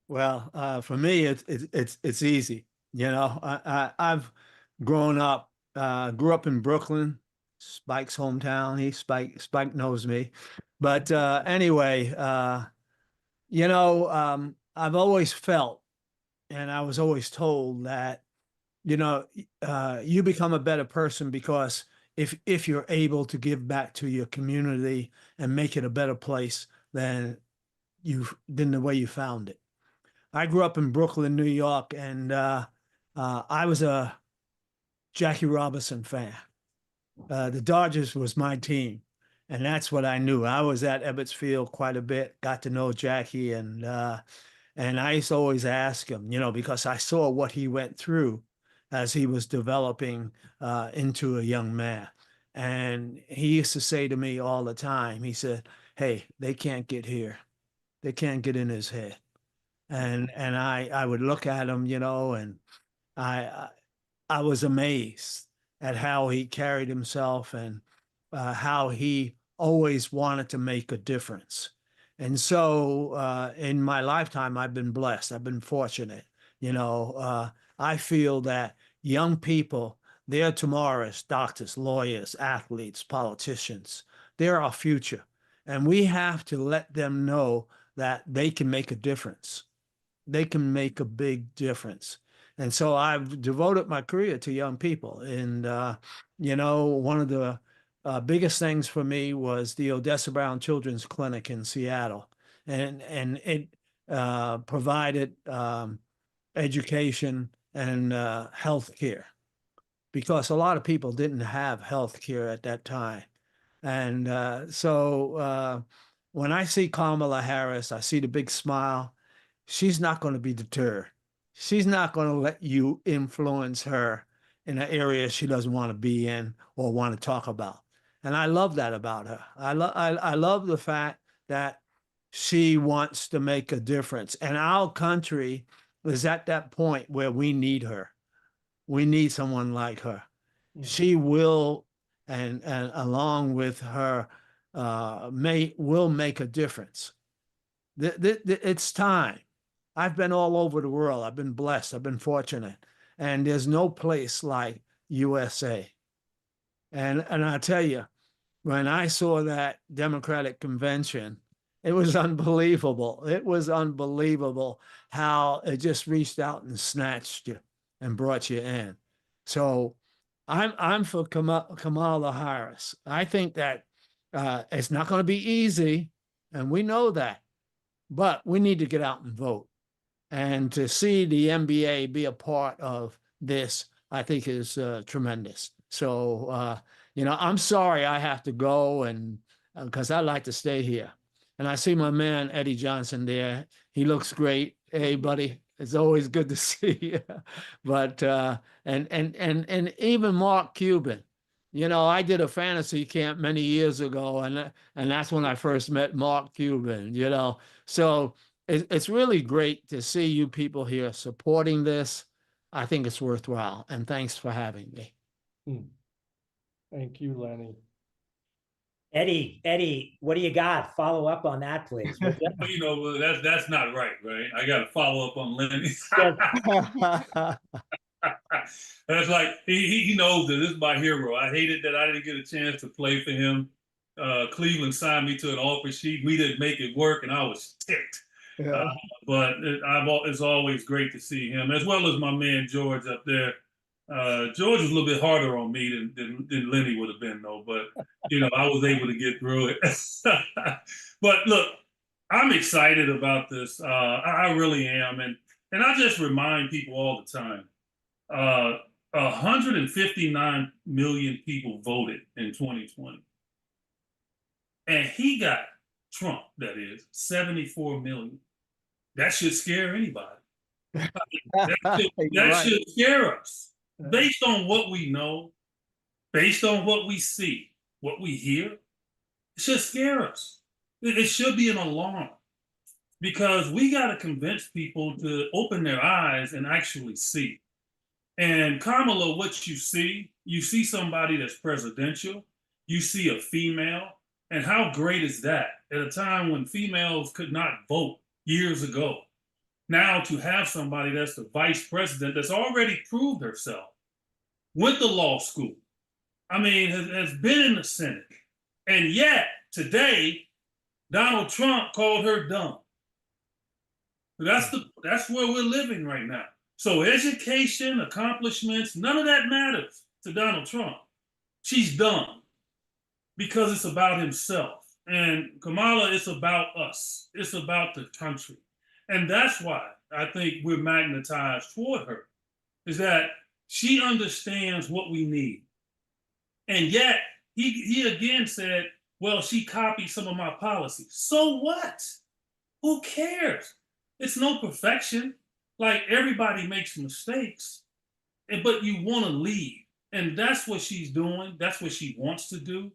Well, for me, it's easy. You know, I've grown up, grew up in Brooklyn, Spike's hometown. Spike knows me, but anyway, you know, I've always felt, and I was always told that, you know, you become a better person because if you're able to give back to your community and make it a better place than the way you found it. I grew up in Brooklyn, New York, and I was a Jackie Robinson fan. The Dodgers was my team, and that's what I knew. I was at Ebbets Field quite a bit, got to know Jackie, and I used to always ask him, you know, because I saw what he went through as he was developing into a young man. And he used to say to me all the time, he said, hey, they can't get here. They can't get in his head. And I would look at him, you know, and I was amazed at how he carried himself and how he always wanted to make a difference. And so in my lifetime, I've been blessed. I've been fortunate. You know, I feel that young people, they're tomorrow's doctors, lawyers, athletes, politicians. They're our future. And we have to let them know that they can make a difference. They can make a big difference. And so I've devoted my career to young people. And, you know, one of the biggest things for me was the Odessa Brown Children's Clinic in Seattle. And it provided education and health care, because a lot of people didn't have health care at that time. And so when I see Kamala Harris, I see the big smile. She's not going to be deterred. She's not going to let you influence her in an area she doesn't want to be in or want to talk about. And I love that about her. I love the fact that she wants to make a difference. And our country is at that point where we need her. We need someone like her. She will, and along with her, will make a difference. It's time. I've been all over the world. I've been blessed. I've been fortunate. And there's no place like USA. And I tell you, when I saw that Democratic convention, it was unbelievable. It was unbelievable how it just reached out and snatched you and brought you in. So I'm for Kamala Harris. I think that it's not going to be easy, and we know that, but we need to get out and vote. And to see the NBA be a part of this, I think is tremendous. So, you know, I'm sorry I have to go, and because I like to stay here. And I see my man, Eddie Johnson, there. He looks great. Hey, buddy, it's always good to see you. But, and even Mark Cuban. You know, I did a fantasy camp many years ago, and that's when I first met Mark Cuban, you know. So it's really great to see you people here supporting this. I think it's worthwhile, and thanks for having me. Thank you, Lenny. Eddie, what do you got? Follow up on that, please. You know, that's not right? I got to follow up on Lenny. That's like he knows that this is my hero. I hated that I didn't get a chance to play for him. Cleveland signed me to an offer sheet. We didn't make it work, and I was ticked. Yeah. But it's always great to see him, as well as my man George up there. George was a little bit harder on me than Lenny would have been, though. But you know, I was able to get through it. But look, I'm excited about this. I really am, and I just remind people all the time. 159 million people voted in 2020, and he got Trump. That is 74 million. That should scare anybody. That should scare us. Based on what we know, based on what we see, what we hear, it should scare us. It should be an alarm. because we got to convince people to open their eyes and actually see. And Kamala, what you see somebody that's presidential, you see a female, and how great is that at a time when females could not vote years ago? Now to have somebody that's the vice president that's already proved herself, went to law school, I mean, has been in the Senate, and yet today, Donald Trump called her dumb. That's where we're living right now. So education, accomplishments, none of that matters to Donald Trump. She's dumb because it's about himself. And Kamala, it's about us. It's about the country. And that's why I think we're magnetized toward her, is that she understands what we need. And yet, he again said, well, she copied some of my policies. So what? Who cares? It's no perfection. Like, everybody makes mistakes, but you want to lead. And that's what she's doing. That's what she wants to do.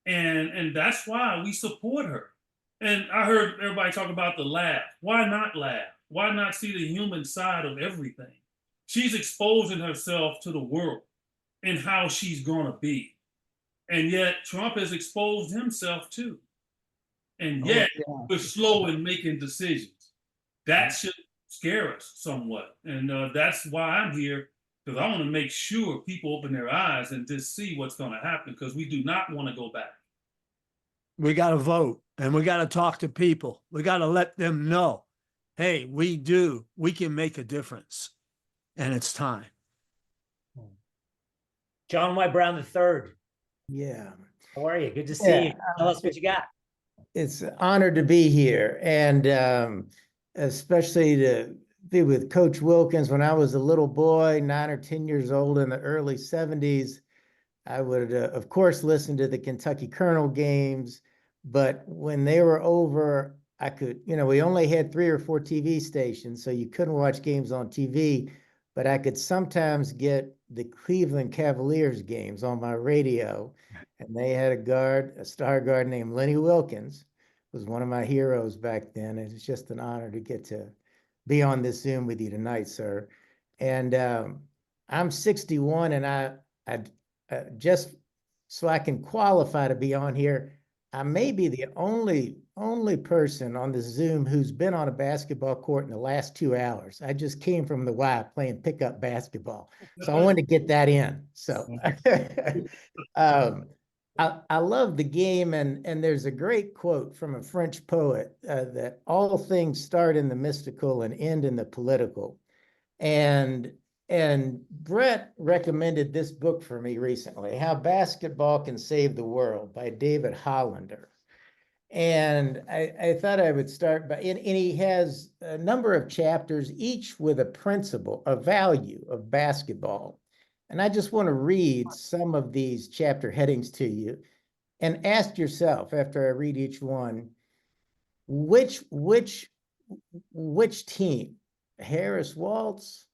And that's why we support her. And I heard everybody talk about the laugh. Why not laugh? Why not see the human side of everything? She's exposing herself to the world and how she's going to be. And yet Trump has exposed himself too. And yet we're slow in making decisions. That should scare us somewhat. And that's why I'm here, because I want to make sure people open their eyes and just see what's going to happen, because we do not want to go back. We got to vote, and we got to talk to people. We got to let them know, hey, we can make a difference, and it's time. John White Brown III. Yeah. How are you? Good to see you. Tell us what you got. It's an honor to be here, and especially to be with Coach Wilkens. When I was a little boy, 9 or 10 years old in the early 70s, I would, of course, listen to the Kentucky Colonel games, but when they were over, I could, we only had 3 or 4 TV stations, so you couldn't watch games on TV, but I could sometimes get the Cleveland Cavaliers games on my radio, and they had a star guard named Lenny Wilkens, was one of my heroes back then, and it's just an honor to get to be on this Zoom with you tonight, sir. And I'm 61, and I just so I can qualify to be on here, I may be the only person on the Zoom who's been on a basketball court in the last 2 hours. I just came from the Y playing pickup basketball, so I wanted to get that in. So I love the game, and there's a great quote from a French poet that all things start in the mystical and end in the political. And Brett recommended this book for me recently, How Basketball Can Save the World by David Hollander. And I thought I would start by, and he has a number of chapters, each with a principle, a value of basketball. And I just want to read some of these chapter headings to you and ask yourself, after I read each one, which team, Harris Walz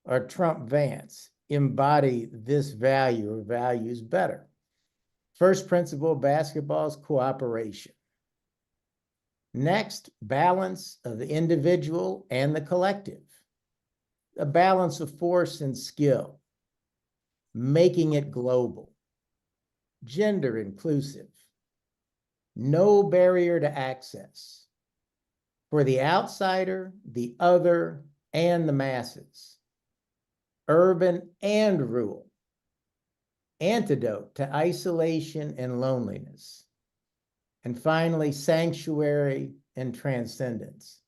or Trump Vance, embody this value or values better? First principle of basketball is cooperation. Next, balance of the individual and the collective. A balance of force and skill. Making it global. Gender inclusive. No barrier to access. For the outsider, the other, and the masses. Urban and rural. Antidote to isolation and loneliness. And finally, sanctuary and transcendence.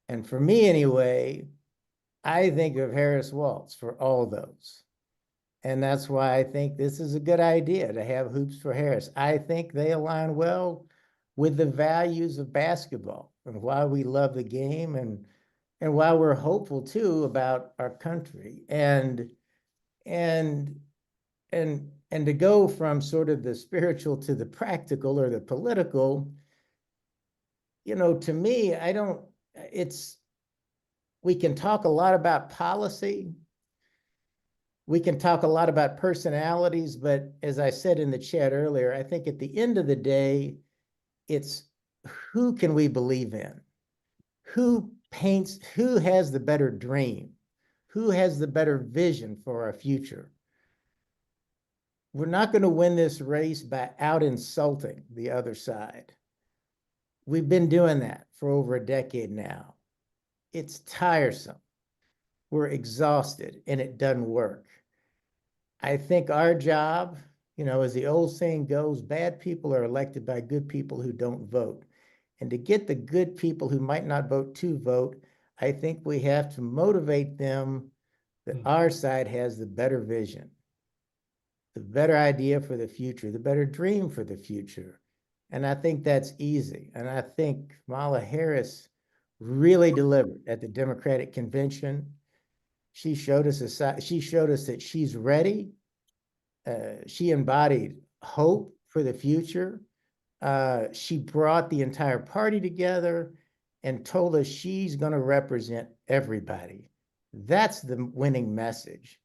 And for me anyway, I think of Harris Walz for all those. And that's why I think this is a good idea to have Hoops for Harris. I think they align well with the values of basketball and why we love the game, and why we're hopeful too about our country. And to go from sort of the spiritual to the practical or the political, to me, we can talk a lot about policy. We can talk a lot about personalities, but as I said in the chat earlier, I think at the end of the day, it's who can we believe in? who has the better dream? Who has the better vision for our future? We're not going to win this race by out insulting the other side. We've been doing that for over a decade now. It's tiresome. We're exhausted and it doesn't work. I think our job, as the old saying goes, bad people are elected by good people who don't vote. And to get the good people who might not vote to vote, I think we have to motivate them that our side has the better vision, the better idea for the future, the better dream for the future. And I think that's easy. And I think Kamala Harris really delivered at the Democratic convention. She showed us that she's ready. She embodied hope for the future. She brought the entire party together and told us she's going to represent everybody. That's the winning message.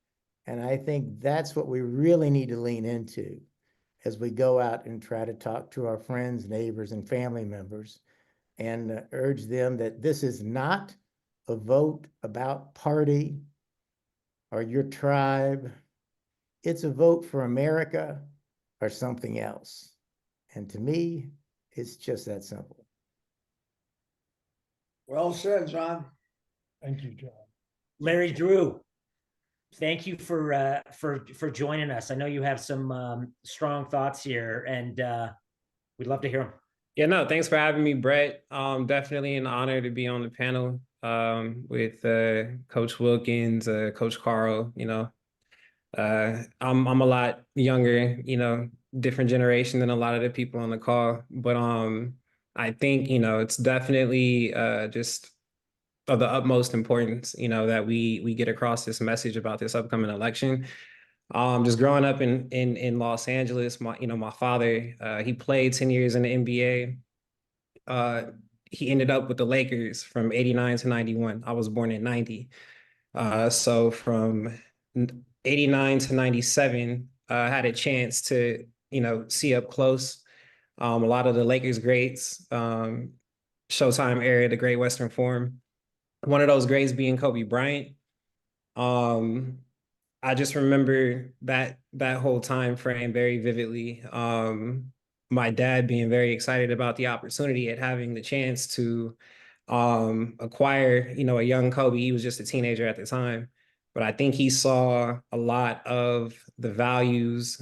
And I think that's what we really need to lean into as we go out and try to talk to our friends, neighbors, and family members and urge them that this is not a vote about party or your tribe. It's a vote for America or something else. And to me, it's just that simple. Well said, John. Thank you, John. Larry Drew, thank you for joining us. I know you have some strong thoughts here, and we'd love to hear them. Yeah, no, thanks for having me, Brett. Definitely an honor to be on the panel with Coach Wilkens, Coach Carl. I'm a lot younger, different generation than a lot of the people on the call, but I think it's definitely just of the utmost importance, that we get across this message about this upcoming election. Just growing up in Los Angeles, my father, he played 10 years in the NBA. He ended up with the Lakers from 89 to 91. I was born in 90. So from 89 to 97, I had a chance to, see up close a lot of the Lakers greats, Showtime era, the Great Western Forum. One of those greats being Kobe Bryant. I just remember that whole time frame very vividly. My dad being very excited about the opportunity at having the chance to acquire, a young Kobe. He was just a teenager at the time, but I think he saw a lot of the values,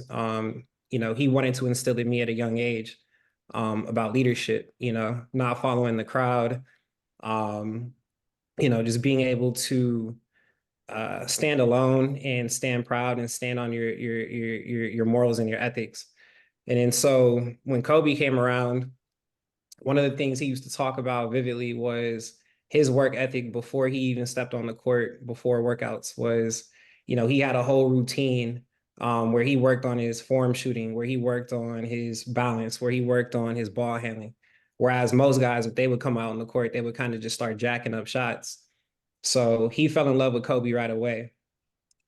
he wanted to instill in me at a young age about leadership, not following the crowd, just being able to stand alone and stand proud and stand on your morals and your ethics. And then so when Kobe came around, one of the things he used to talk about vividly was his work ethic before he even stepped on the court, before workouts was, he had a whole routine where he worked on his form shooting, where he worked on his balance, where he worked on his ball handling. Whereas most guys, if they would come out on the court, they would kind of just start jacking up shots. So he fell in love with Kobe right away.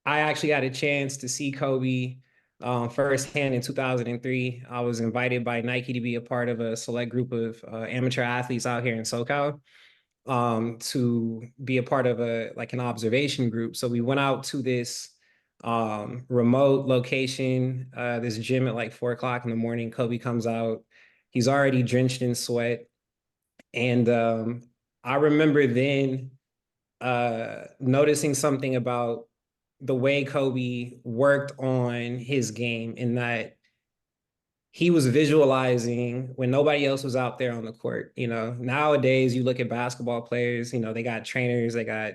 I actually had a chance to see Kobe firsthand in 2003. I was invited by Nike to be a part of a select group of amateur athletes out here in SoCal to be a part of an observation group. So we went out to this remote location, this gym at like 4 o'clock in the morning. Kobe comes out. He's already drenched in sweat. And I remember then noticing something about the way Kobe worked on his game, in that he was visualizing when nobody else was out there on the court. Nowadays you look at basketball players, they got trainers, they got,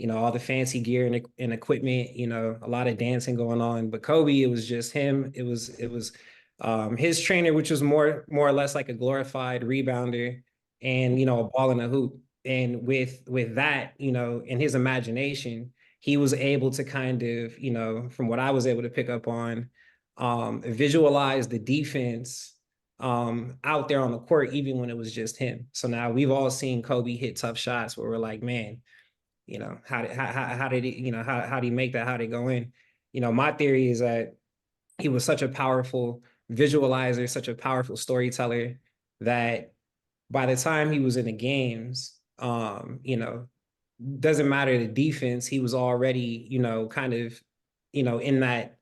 all the fancy gear and equipment, a lot of dancing going on. But Kobe, it was just him. It was his trainer, which was more or less like a glorified rebounder and, a ball in a hoop. And with that, in his imagination, he was able to kind of, from what I was able to pick up on, visualize the defense out there on the court, even when it was just him. So now we've all seen Kobe hit tough shots where we're like, man, how did he make that? How did it go in? My theory is that he was such a powerful visualizer, such a powerful storyteller, that by the time he was in the games, doesn't matter the defense, he was already, kind of, in that,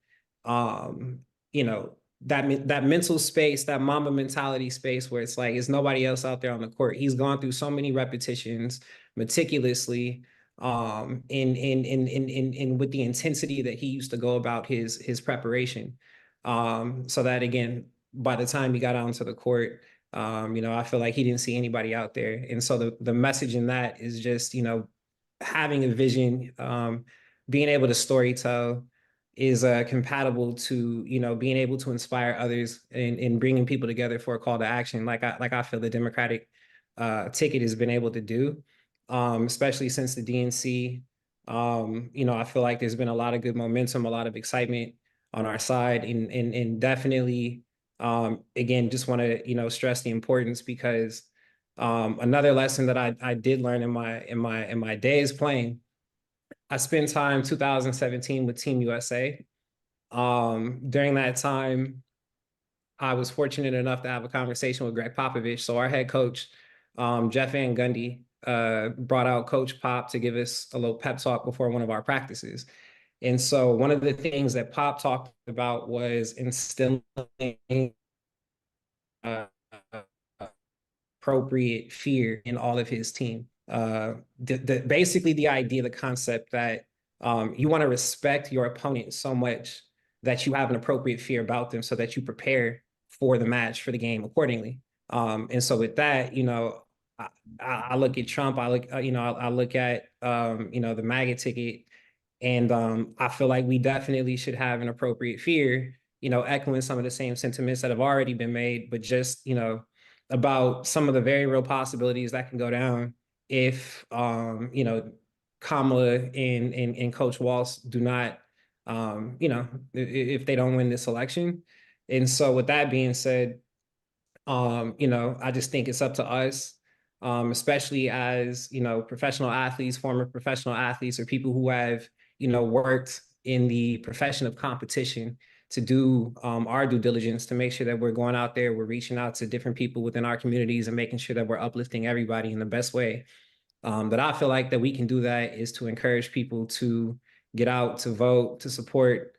that mental space, that Mamba mentality space where it's like, it's nobody else out there on the court. He's gone through so many repetitions meticulously, in with the intensity that he used to go about his preparation. So that again, by the time he got onto the court, I feel like he didn't see anybody out there. And so the message in that is just, having a vision, being able to story tell is compatible to, being able to inspire others and bringing people together for a call to action. Like I feel the Democratic ticket has been able to do, especially since the DNC. I feel like there's been a lot of good momentum, a lot of excitement on our side, and definitely, again, just want to, stress the importance, because another lesson that I did learn in my days playing, I spent time 2017 with Team USA. During that time, I was fortunate enough to have a conversation with Greg Popovich. So our head coach, Jeff Van Gundy, brought out Coach Pop to give us a little pep talk before one of our practices. And so one of the things that Pop talked about was instilling appropriate fear in all of his team. Basically the idea, the concept that you want to respect your opponent so much that you have an appropriate fear about them so that you prepare for the match, for the game accordingly. And so with that, I look at Trump, I look at, the MAGA ticket, and I feel like we definitely should have an appropriate fear, echoing some of the same sentiments that have already been made, but just, about some of the very real possibilities that can go down if, Kamala and Coach Walz do not, if they don't win this election. And so with that being said, I just think it's up to us, especially as, professional athletes, former professional athletes, or people who have, worked in the profession of competition, to do our due diligence to make sure that we're going out there, we're reaching out to different people within our communities and making sure that we're uplifting everybody in the best way. But I feel like that we can do that is to encourage people to get out, to vote, to support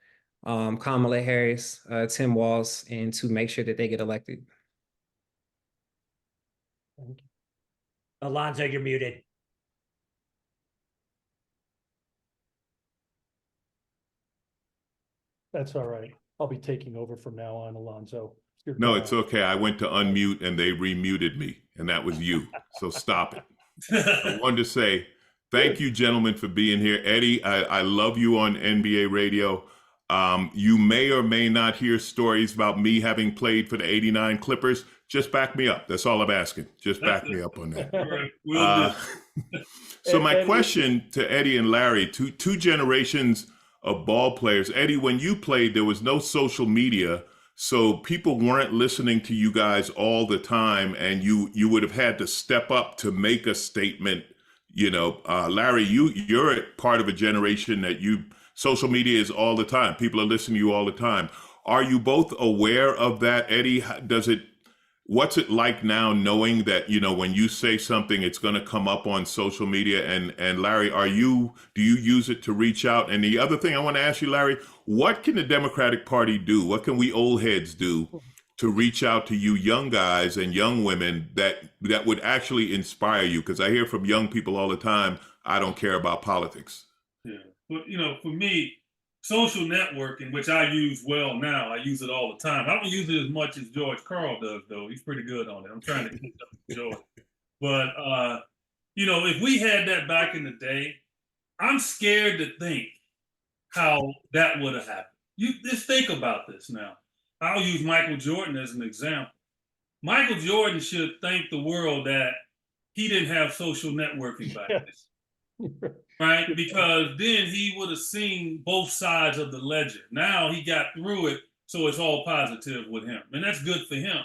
Kamala Harris, Tim Walz, and to make sure that they get elected. Alonzo, you're muted. That's all right. I'll be taking over from now on, Alonzo. No, it's okay. I went to unmute and they remuted me, and that was you. So stop it. I wanted to say thank you, gentlemen, for being here. Eddie, I love you on NBA radio. You may or may not hear stories about me having played for the '89 Clippers. Just back me up. That's all I'm asking. Just back me up on that. So my question to Eddie and Larry, two generations of ball players. Eddie, when you played, there was no social media, so people weren't listening to you guys all the time, and you would have had to step up to make a statement. Larry, you're a part of a generation that social media is all the time. People are listening to you all the time. Are you both aware of that, Eddie? What's it like now knowing that, when you say something, it's going to come up on social media? And Larry, do you use it to reach out? And the other thing I want to ask you, Larry, what can the Democratic Party do? What can we old heads do to reach out to you young guys and young women that would actually inspire you? Because I hear from young people all the time, I don't care about politics. Yeah, but for me, social networking, which I use well now, I use it all the time. I don't use it as much as George Karl does, though. He's pretty good on it. I'm trying to keep up with George. But, if we had that back in the day, I'm scared to think how that would have happened. You just think about this now. I'll use Michael Jordan as an example. Michael Jordan should thank the world that he didn't have social networking back then. Right? Because then he would have seen both sides of the ledger. Now he got through it, so it's all positive with him. And that's good for him.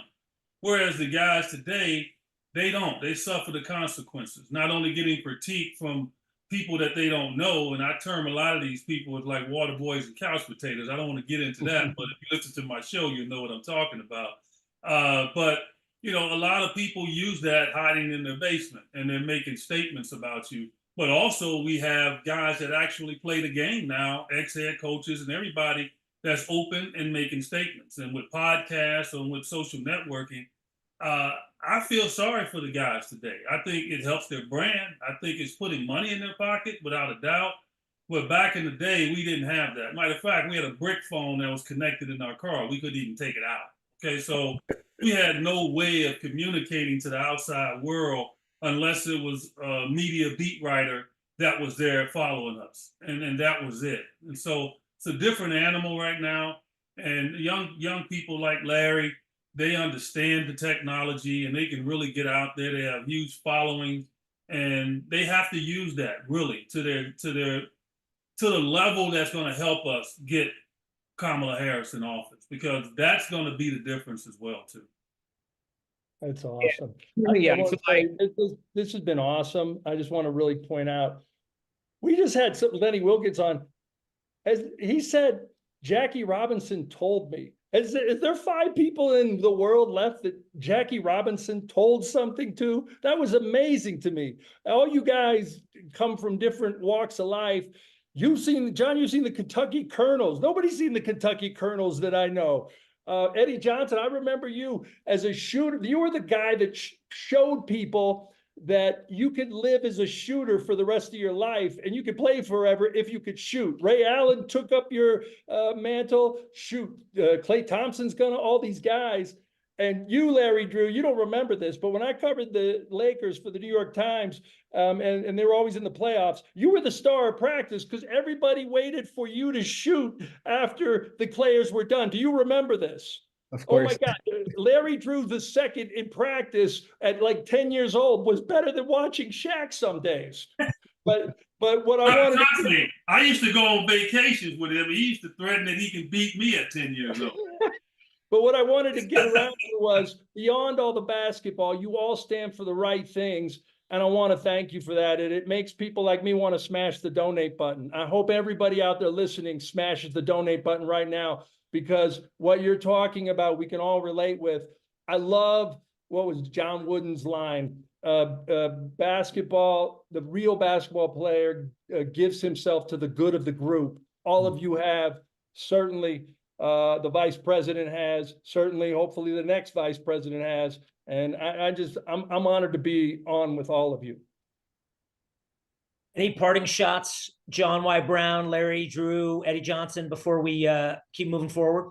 Whereas the guys today, they don't. They suffer the consequences. Not only getting critique from people that they don't know, and I term a lot of these people as like water boys and couch potatoes. I don't want to get into that, but if you listen to my show, you know what I'm talking about. But you know, a lot of people use that hiding in their basement and they're making statements about you. But also we have guys that actually play the game now, ex-head coaches and everybody that's open and making statements. And with podcasts and with social networking, I feel sorry for the guys today. I think it helps their brand. I think it's putting money in their pocket without a doubt. But back in the day, we didn't have that. Matter of fact, we had a brick phone that was connected in our car. We couldn't even take it out. Okay, so we had no way of communicating to the outside world unless it was a media beat writer that was there following us. And that was it. And so it's a different animal right now. And young people like Larry, they understand the technology and they can really get out there. They have huge followings and they have to use that really to the level that's going to help us get Kamala Harris in office, because that's going to be the difference as well too. That's awesome. Yeah, This has been awesome. I just want to really point out, we just had Lenny Wilkens on. As he said, Jackie Robinson told me. Is there 5 people in the world left that Jackie Robinson told something to? That was amazing to me. All you guys come from different walks of life. You've seen the Kentucky Colonels. Nobody's seen the Kentucky Colonels that I know. Eddie Johnson, I remember you as a shooter. You were the guy that showed people that you could live as a shooter for the rest of your life and you could play forever if you could shoot. Ray Allen took up your mantle. Shoot, Klay Thompson's gonna, all these guys. And you, Larry Drew, you don't remember this, but when I covered the Lakers for the New York Times, and they were always in the playoffs, you were the star of practice because everybody waited for you to shoot after the players were done. Do you remember this? Of course. Oh my God, Larry Drew the second in practice at like 10 years old was better than watching Shaq some days. But what I used to go on vacations with him. He used to threaten that he can beat me at 10 years old. But what I wanted to get around to was, beyond all the basketball, you all stand for the right things. And I want to thank you for that. And it makes people like me want to smash the donate button. I hope everybody out there listening smashes the donate button right now, because what you're talking about, we can all relate with. I love, what was John Wooden's line? Basketball, the real basketball player gives himself to the good of the group. All of you have, certainly the vice president has, certainly, hopefully the next vice president has. And I'm honored to be on with all of you. Any parting shots, John Y. Brown, Larry Drew, Eddie Johnson, before we keep moving forward?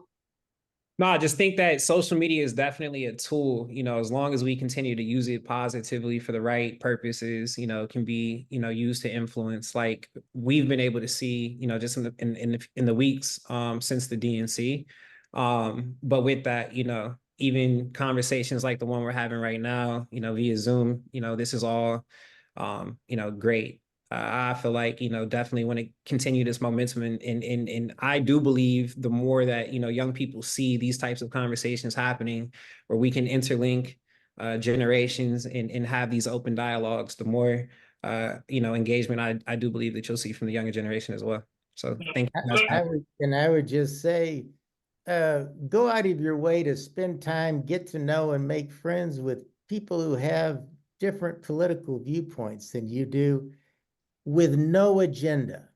No, I just think that social media is definitely a tool, you know, as long as we continue to use it positively for the right purposes, you know, can be, you know, used to influence, like we've been able to see, you know, just in the weeks since the DNC. But with that, you know, even conversations like the one we're having right now, you know, via Zoom, you know, this is all, you know, great. I feel like, you know, definitely want to continue this momentum. And I do believe the more that, you know, young people see these types of conversations happening where we can interlink generations and have these open dialogues, the more, you know, engagement I do believe that you'll see from the younger generation as well. So thank you. I would just say, go out of your way to spend time, get to know and make friends with people who have different political viewpoints than you do, with no agenda.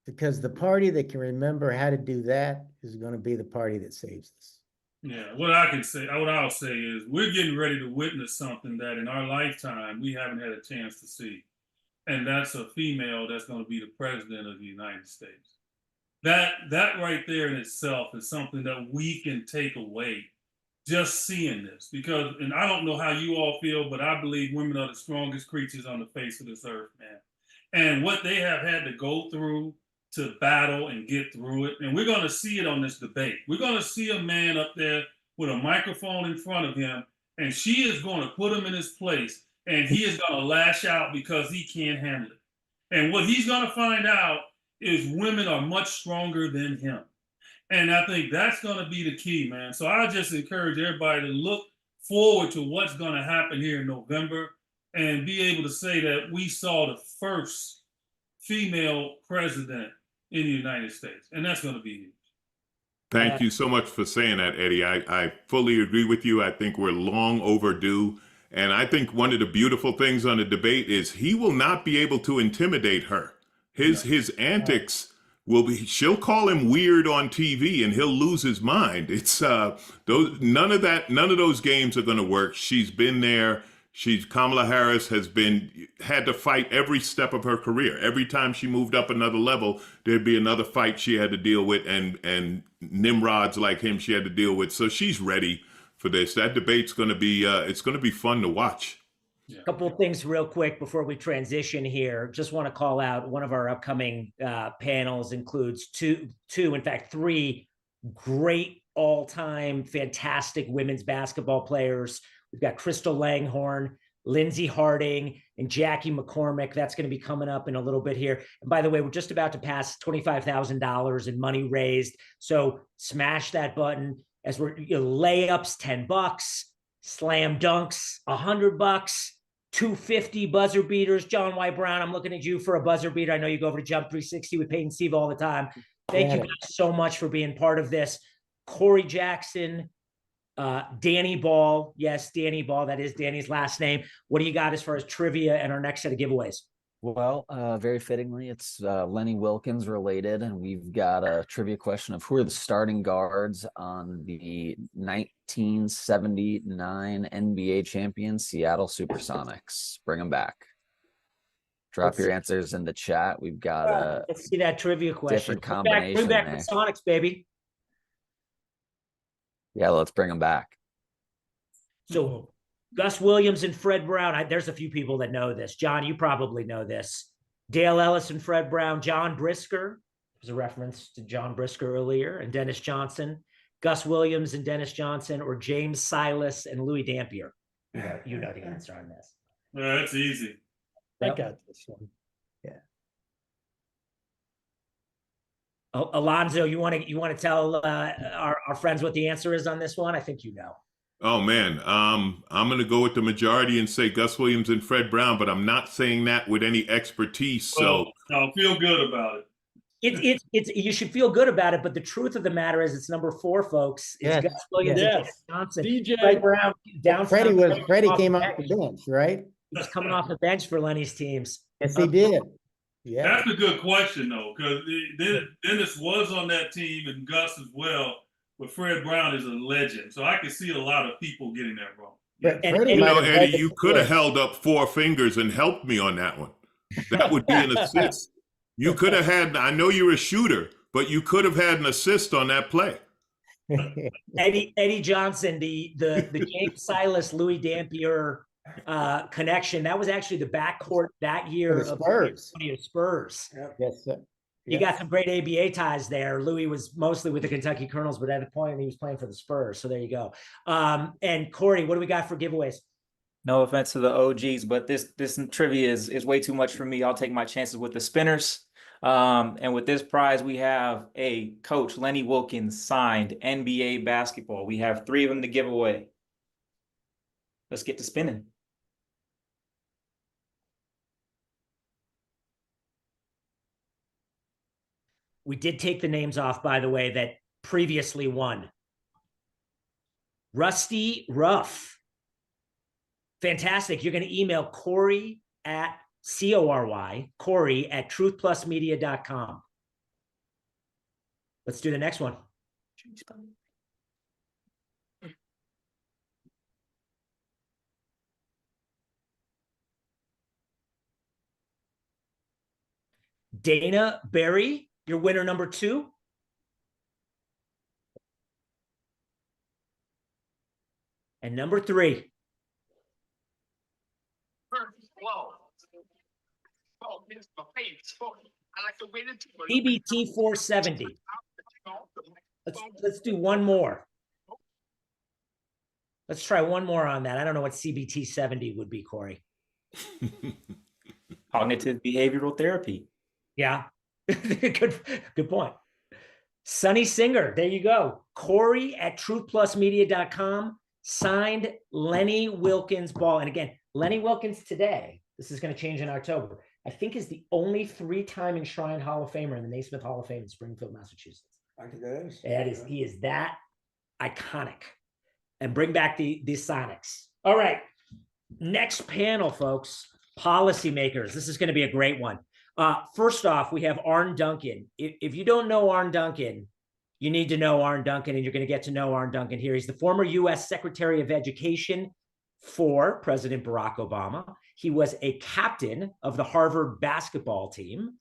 Because the party that can remember how to do that is going to be the party that saves us. Yeah, what I'll say is we're getting ready to witness something that in our lifetime we haven't had a chance to see. And that's a female that's going to be the president of the United States. That right there in itself is something that we can take away just seeing this. Because, and I don't know how you all feel, but I believe women are the strongest creatures on the face of this earth, man. And what they have had to go through to battle and get through it. And we're going to see it on this debate. We're going to see a man up there with a microphone in front of him, and she is going to put him in his place, and he is going to lash out because he can't handle it. And what he's going to find out is women are much stronger than him. And I think that's going to be the key, man. So I just encourage everybody to look forward to what's going to happen here in November and be able to say that we saw the first female president in the United States. And that's going to be huge. Thank you so much for saying that, Eddie. I fully agree with you. I think we're long overdue. And I think one of the beautiful things on the debate is he will not be able to intimidate her. His antics will be, she'll call him weird on TV and he'll lose his mind. It's none of those games are going to work. She's been there. Kamala Harris had to fight every step of her career. Every time she moved up another level, there'd be another fight she had to deal with, and Nimrods like him she had to deal with. So she's ready for this. That debate's going to be it's going to be fun to watch. A couple of things real quick before we transition here. Just want to call out one of our upcoming panels includes in fact, three great all-time fantastic women's basketball players. We've got Crystal Langhorne, Lindsey Harding, and Jaci McCormack. That's going to be coming up in a little bit here. And by the way, we're just about to pass $25,000 in money raised. So smash that button as we're layups, $10, slam dunks, $100, $250 buzzer beaters. John Y. Brown, I'm looking at you for a buzzer beater. I know you go over to Jump 360 with Peyton Steve all the time. Thank you guys so much for being part of this. Corey Jackson, Danny Ball. Yes, Danny Ball. That is Danny's last name. What do you got as far as trivia and our next set of giveaways? Well, very fittingly, it's Lenny Wilkens related, and we've got a trivia question of who are the starting guards on the 1979 NBA champion Seattle Supersonics. Bring them back. Drop your answers in the chat. We've got let's see that trivia question. Different combination. Bring back the Sonics, baby. Yeah, let's bring them back. So Gus Williams and Fred Brown. There's a few people that know this. John, you probably know this. Dale Ellis and Fred Brown. John Brisker. There's a reference to John Brisker earlier. And Dennis Johnson. Gus Williams and Dennis Johnson, or James Silas and Louis Dampier. You know the answer on this. That's easy. I got this one. Yeah. Alonzo, you want to tell our friends what the answer is on this one? I think you know. Oh man, I'm going to go with the majority and say Gus Williams and Fred Brown, but I'm not saying that with any expertise. So I'll feel good about it. It's you should feel good about it, but the truth of the matter is it's number 4, folks. It's Gus Williams and Dennis Johnson. DJ Fred Brown down. Freddie came off the bench, right? He was coming off the bench for Lenny's teams. Yes, he did. Yeah, that's a good question though, because Dennis was on that team and Gus as well. But Fred Brown is a legend, so I can see a lot of people getting that wrong. Eddie, you could have held up 4 fingers and helped me on that one. That would be an assist. You could have had. I know you're a shooter, but you could have had an assist on that play. Eddie Johnson, the James Silas, Louis Dampier connection. That was actually the backcourt that year of the Spurs. Yes, sir. You got some great ABA ties there.Louis was mostly with the Kentucky Colonels, but at the point he was playing for the Spurs. So there you go. And Corey, what do we got for giveaways? No offense to the OGs, but this trivia is way too much for me. I'll take my chances with the spinners. And with this prize, we have a Coach Lenny Wilkens signed NBA basketball. We have 3 of them to give away. Let's get to spinning. We did take the names off, by the way, that previously won. Rusty Ruff. Fantastic. You're going to email Corey at truthplusmedia.com. Let's do the next one. Dana Berry, your winner number 2. And number 3. CBT 470. Let's do one more. Let's try one more on that. I don't know what CBT 70 would be, Corey. Cognitive behavioral therapy. Yeah. Good point. Sunny Singer. There you go. Corey at truthplusmedia.com. Signed Lenny Wilkens ball. And again, Lenny Wilkens today, this is going to change in October, I think is the only 3-time enshrined Hall of Famer in the Naismith Hall of Fame in Springfield, Massachusetts. I think it is. That is, he is that iconic. And bring back the Sonics. All right. Next panel, folks. Policymakers. This is going to be a great one. First off, we have Arne Duncan. If you don't know Arne Duncan, you need to know Arne Duncan, and you're going to get to know Arne Duncan here. He's the former U.S. Secretary of Education for President Barack Obama. He was a captain of the Harvard basketball team.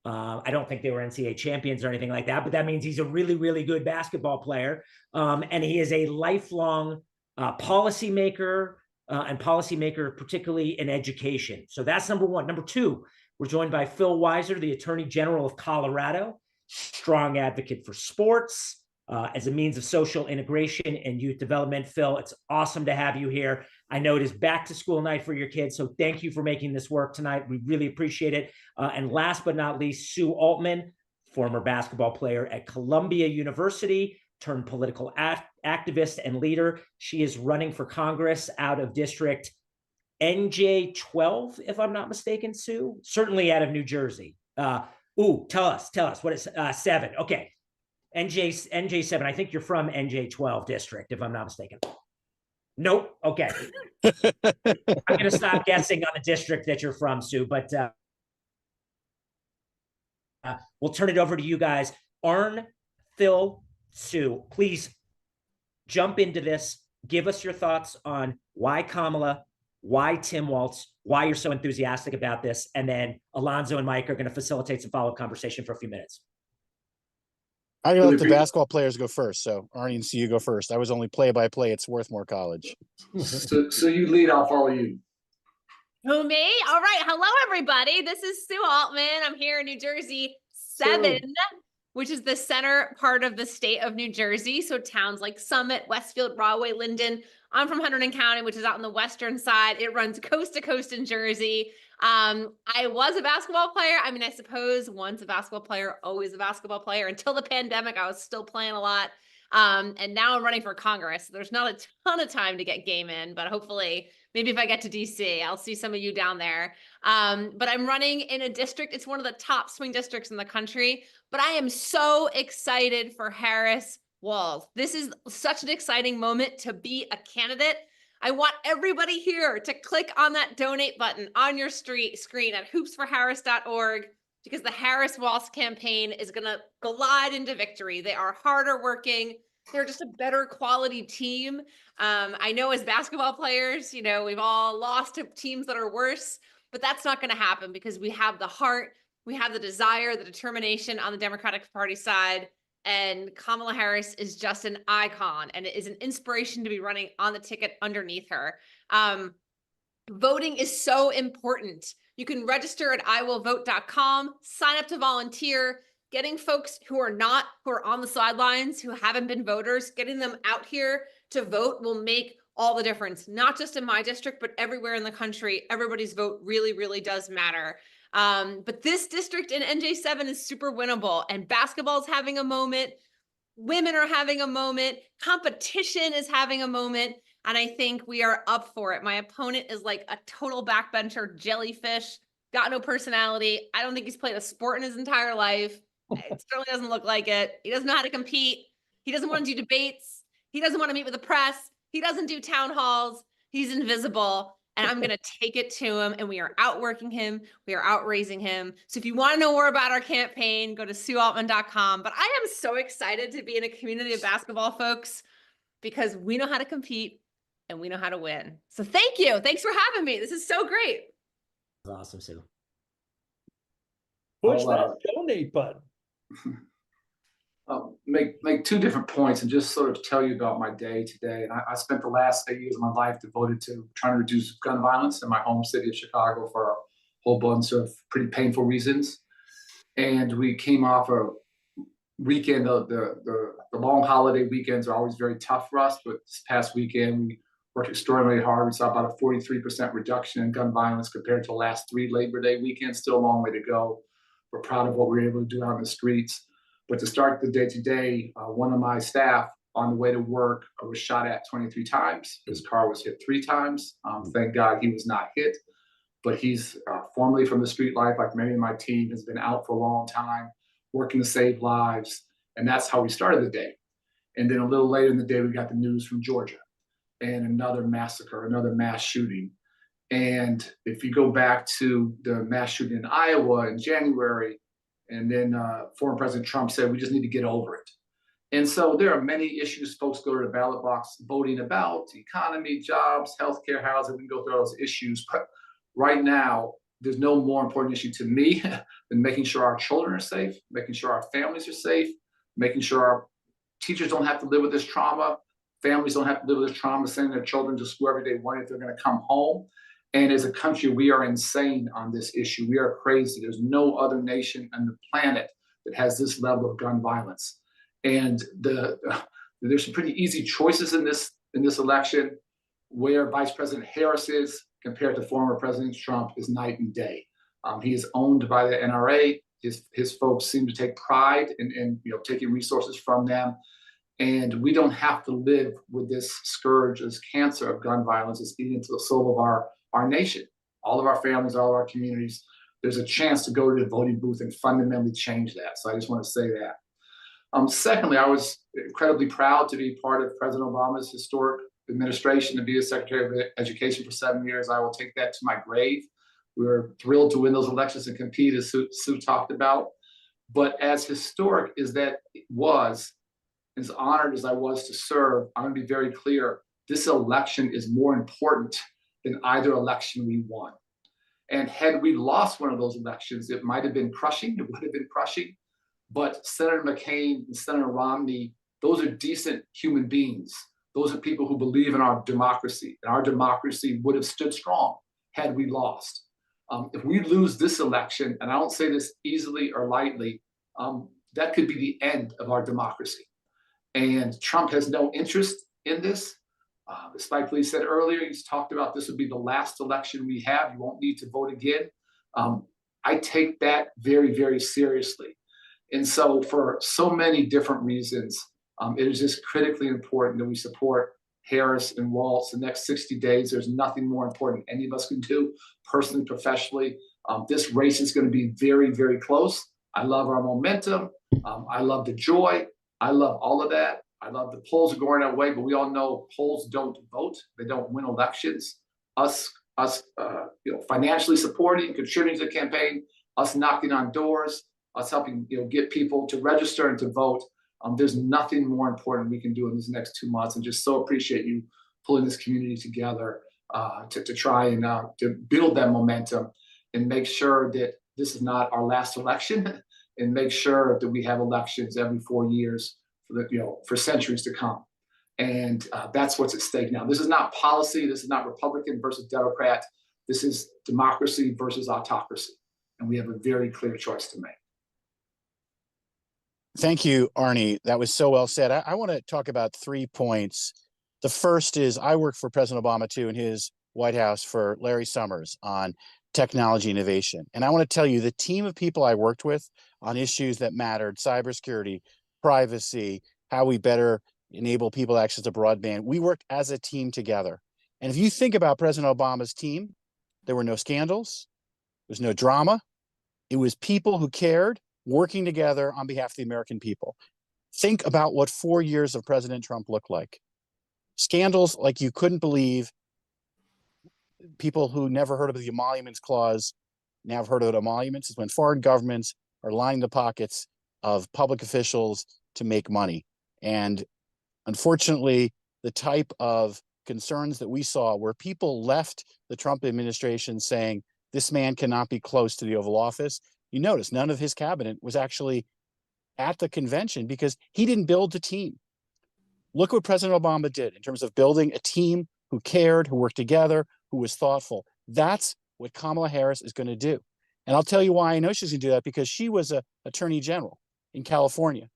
I don't think they were NCAA champions or anything like that, but that means he's a really, really good basketball player. And he is a lifelong policymaker, and policymaker, particularly in education. So that's number one. Number two, we're joined by Phil Weiser, the Attorney General of Colorado, strong advocate for sports as a means of social integration and youth development. Phil, it's awesome to have you here. I know it is back to school night for your kids, so thank you for making this work tonight. We really appreciate it. And last but not least, Sue Altman, former basketball player at Columbia University, turned political activist and leader. She is running for Congress out of District NJ12, if I'm not mistaken, Sue. Certainly out of New Jersey. Tell us what is 7? Okay, NJ7. I think you're from NJ12 district, if I'm not mistaken. Nope. Okay. I'm going to stop guessing on the district that you're from, Sue, but we'll turn it over to you guys. Arne, Phil, Sue, please jump into this. Give us your thoughts on why Kamala, why Tim Walz, why you're so enthusiastic about this. And then Alonzo and Mike are going to facilitate some follow-up conversation for a few minutes. I'm going to let the basketball players go first. So Arne and Sue, you go first. I was only play-by-play at Swarthmore College. So you lead, I'll follow you. Who, me? All right. Hello, everybody. This is Sue Altman. I'm here in New Jersey 7, which is the center part of the state of New Jersey. So towns like Summit, Westfield, Rahway, Linden. I'm from Hunterdon County, which is out on the western side. It runs coast to coast in Jersey. I was a basketball player. I mean, I suppose once a basketball player, always a basketball player. Until the pandemic, I was still playing a lot. And now I'm running for Congress. There's not a ton of time to get game in, but hopefully maybe if I get to DC, I'll see some of you down there. But I'm running in a district. It's one of the top swing districts in the country, but I am so excited for Harris Walz. This is such an exciting moment to be a candidate. I want everybody here to click on that donate button on your screen at hoopsforharris.org, because the Harris Walz campaign is going to glide into victory. They are harder working. They're just a better quality team. I know as basketball players, you know, we've all lost to teams that are worse, but that's not going to happen because we have the heart, we have the desire, the determination on the Democratic Party side. And Kamala Harris is just an icon, and it is an inspiration to be running on the ticket underneath her. Voting is so important. You can register at iwillvote.com, sign up to volunteer, getting folks who are on the sidelines, who haven't been voters, getting them out here to vote will make all the difference, not just in my district, but everywhere in the country. Everybody's vote really, really does matter. But this district in NJ7 is super winnable, and basketball's having a moment. Women are having a moment. Competition is having a moment. And I think we are up for it. My opponent is like a total backbencher jellyfish, got no personality. I don't think he's played a sport in his entire life. It certainly doesn't look like it. He doesn't know how to compete. He doesn't want to do debates. He doesn't want to meet with the press. He doesn't do town halls. He's invisible. And I'm going to take it to him, and we are outworking him. We are outraising him. So if you want to know more about our campaign, go to SueAltman.com. But I am so excited to be in a community of basketball folks because we know how to compete and we know how to win. So thank you. Thanks for having me. This is so great. That's awesome, Sue. Push that donate button. Make 2 different points and just sort of tell you about my day today. And I spent the last 8 years of my life devoted to trying to reduce gun violence in my home city of Chicago for a whole bunch of pretty painful reasons. And we came off a weekend. The long holiday weekends are always very tough for us, but this past weekend we worked extraordinarily hard. We saw about a 43% reduction in gun violence compared to the last 3 Labor Day weekends. Still a long way to go. We're proud of what we were able to do out in the streets. But to start the day today, one of my staff on the way to work was shot at 23 times. His car was hit 3 times. Thank God he was not hit. But he's formerly from the street life, like many of my team, has been out for a long time, working to save lives. And that's how we started the day. And then a little later in the day, we got the news from Georgia and another massacre, another mass shooting. And if you go back to the mass shooting in Iowa in January, and then former President Trump said, we just need to get over it. And so there are many issues folks go to the ballot box voting about: economy, jobs, healthcare, housing. We can go through all those issues. But right now, there's no more important issue to me than making sure our children are safe, making sure our families are safe, making sure our teachers don't have to live with this trauma, families don't have to live with this trauma, sending their children to school every day wondering if they're going to come home. And as a country, we are insane on this issue. We are crazy. There's no other nation on the planet that has this level of gun violence. And there's some pretty easy choices in this election. Where Vice President Harris is compared to former President Trump is night and day. He is owned by the NRA. His folks seem to take pride in taking resources from them. And we don't have to live with this scourge, this cancer of gun violence that's eating into the soul of our nation. All of our families, all of our communities, there's a chance to go to the voting booth and fundamentally change that. So I just want to say that. Secondly, I was incredibly proud to be part of President Obama's historic administration, to be a Secretary of Education for 7 years. I will take that to my grave. We were thrilled to win those elections and compete, as Sue talked about. But as historic as that was, as honored as I was to serve, I'm going to be very clear. This election is more important than either election we won. And had we lost one of those elections, it might have been crushing. It would have been crushing. But Senator McCain and Senator Romney, those are decent human beings. Those are people who believe in our democracy. And our democracy would have stood strong had we lost. If we lose this election, and I don't say this easily or lightly, that could be the end of our democracy. And Trump has no interest in this. As Spike Lee said earlier, he's talked about this would be the last election we have. You won't need to vote again. I take that very, very seriously. And so for so many different reasons, it is just critically important that we support Harris and Walz the next 60 days. There's nothing more important any of us can do personally, professionally. This race is going to be very, very close. I love our momentum. I love the joy. I love all of that. I love the polls are going our way, but we all know polls don't vote. They don't win elections. Us, financially supporting, contributing to the campaign, us knocking on doors, us helping, get people to register and to vote. There's nothing more important we can do in these next 2 months, and just so appreciate you pulling this community together to try and to build that momentum and make sure that this is not our last election, and make sure that we have elections every 4 years for centuries to come. And that's what's at stake now. This is not policy. This is not Republican versus Democrat. This is democracy versus autocracy. And we have a very clear choice to make. Thank you, Arnie. That was so well said. I want to talk about 3 points. The first is I worked for President Obama too in his White House for Larry Summers on technology innovation. And I want to tell you, the team of people I worked with on issues that mattered, cybersecurity, privacy, how we better enable people access to broadband, we worked as a team together. And if you think about President Obama's team, there were no scandals, there was no drama. It was people who cared, working together on behalf of the American people. Think about what 4 years of President Trump looked like. Scandals like you couldn't believe. People who never heard of the emoluments clause now have heard of emoluments. It's when foreign governments are lining the pockets of public officials to make money. And unfortunately, the type of concerns that we saw where people left the Trump administration saying, this man cannot be close to the Oval Office. You notice none of his cabinet was actually at the convention because he didn't build the team. Look what President Obama did in terms of building a team who cared, who worked together, who was thoughtful. That's what Kamala Harris is going to do. And I'll tell you why I know she's going to do that, because she was an attorney general in California.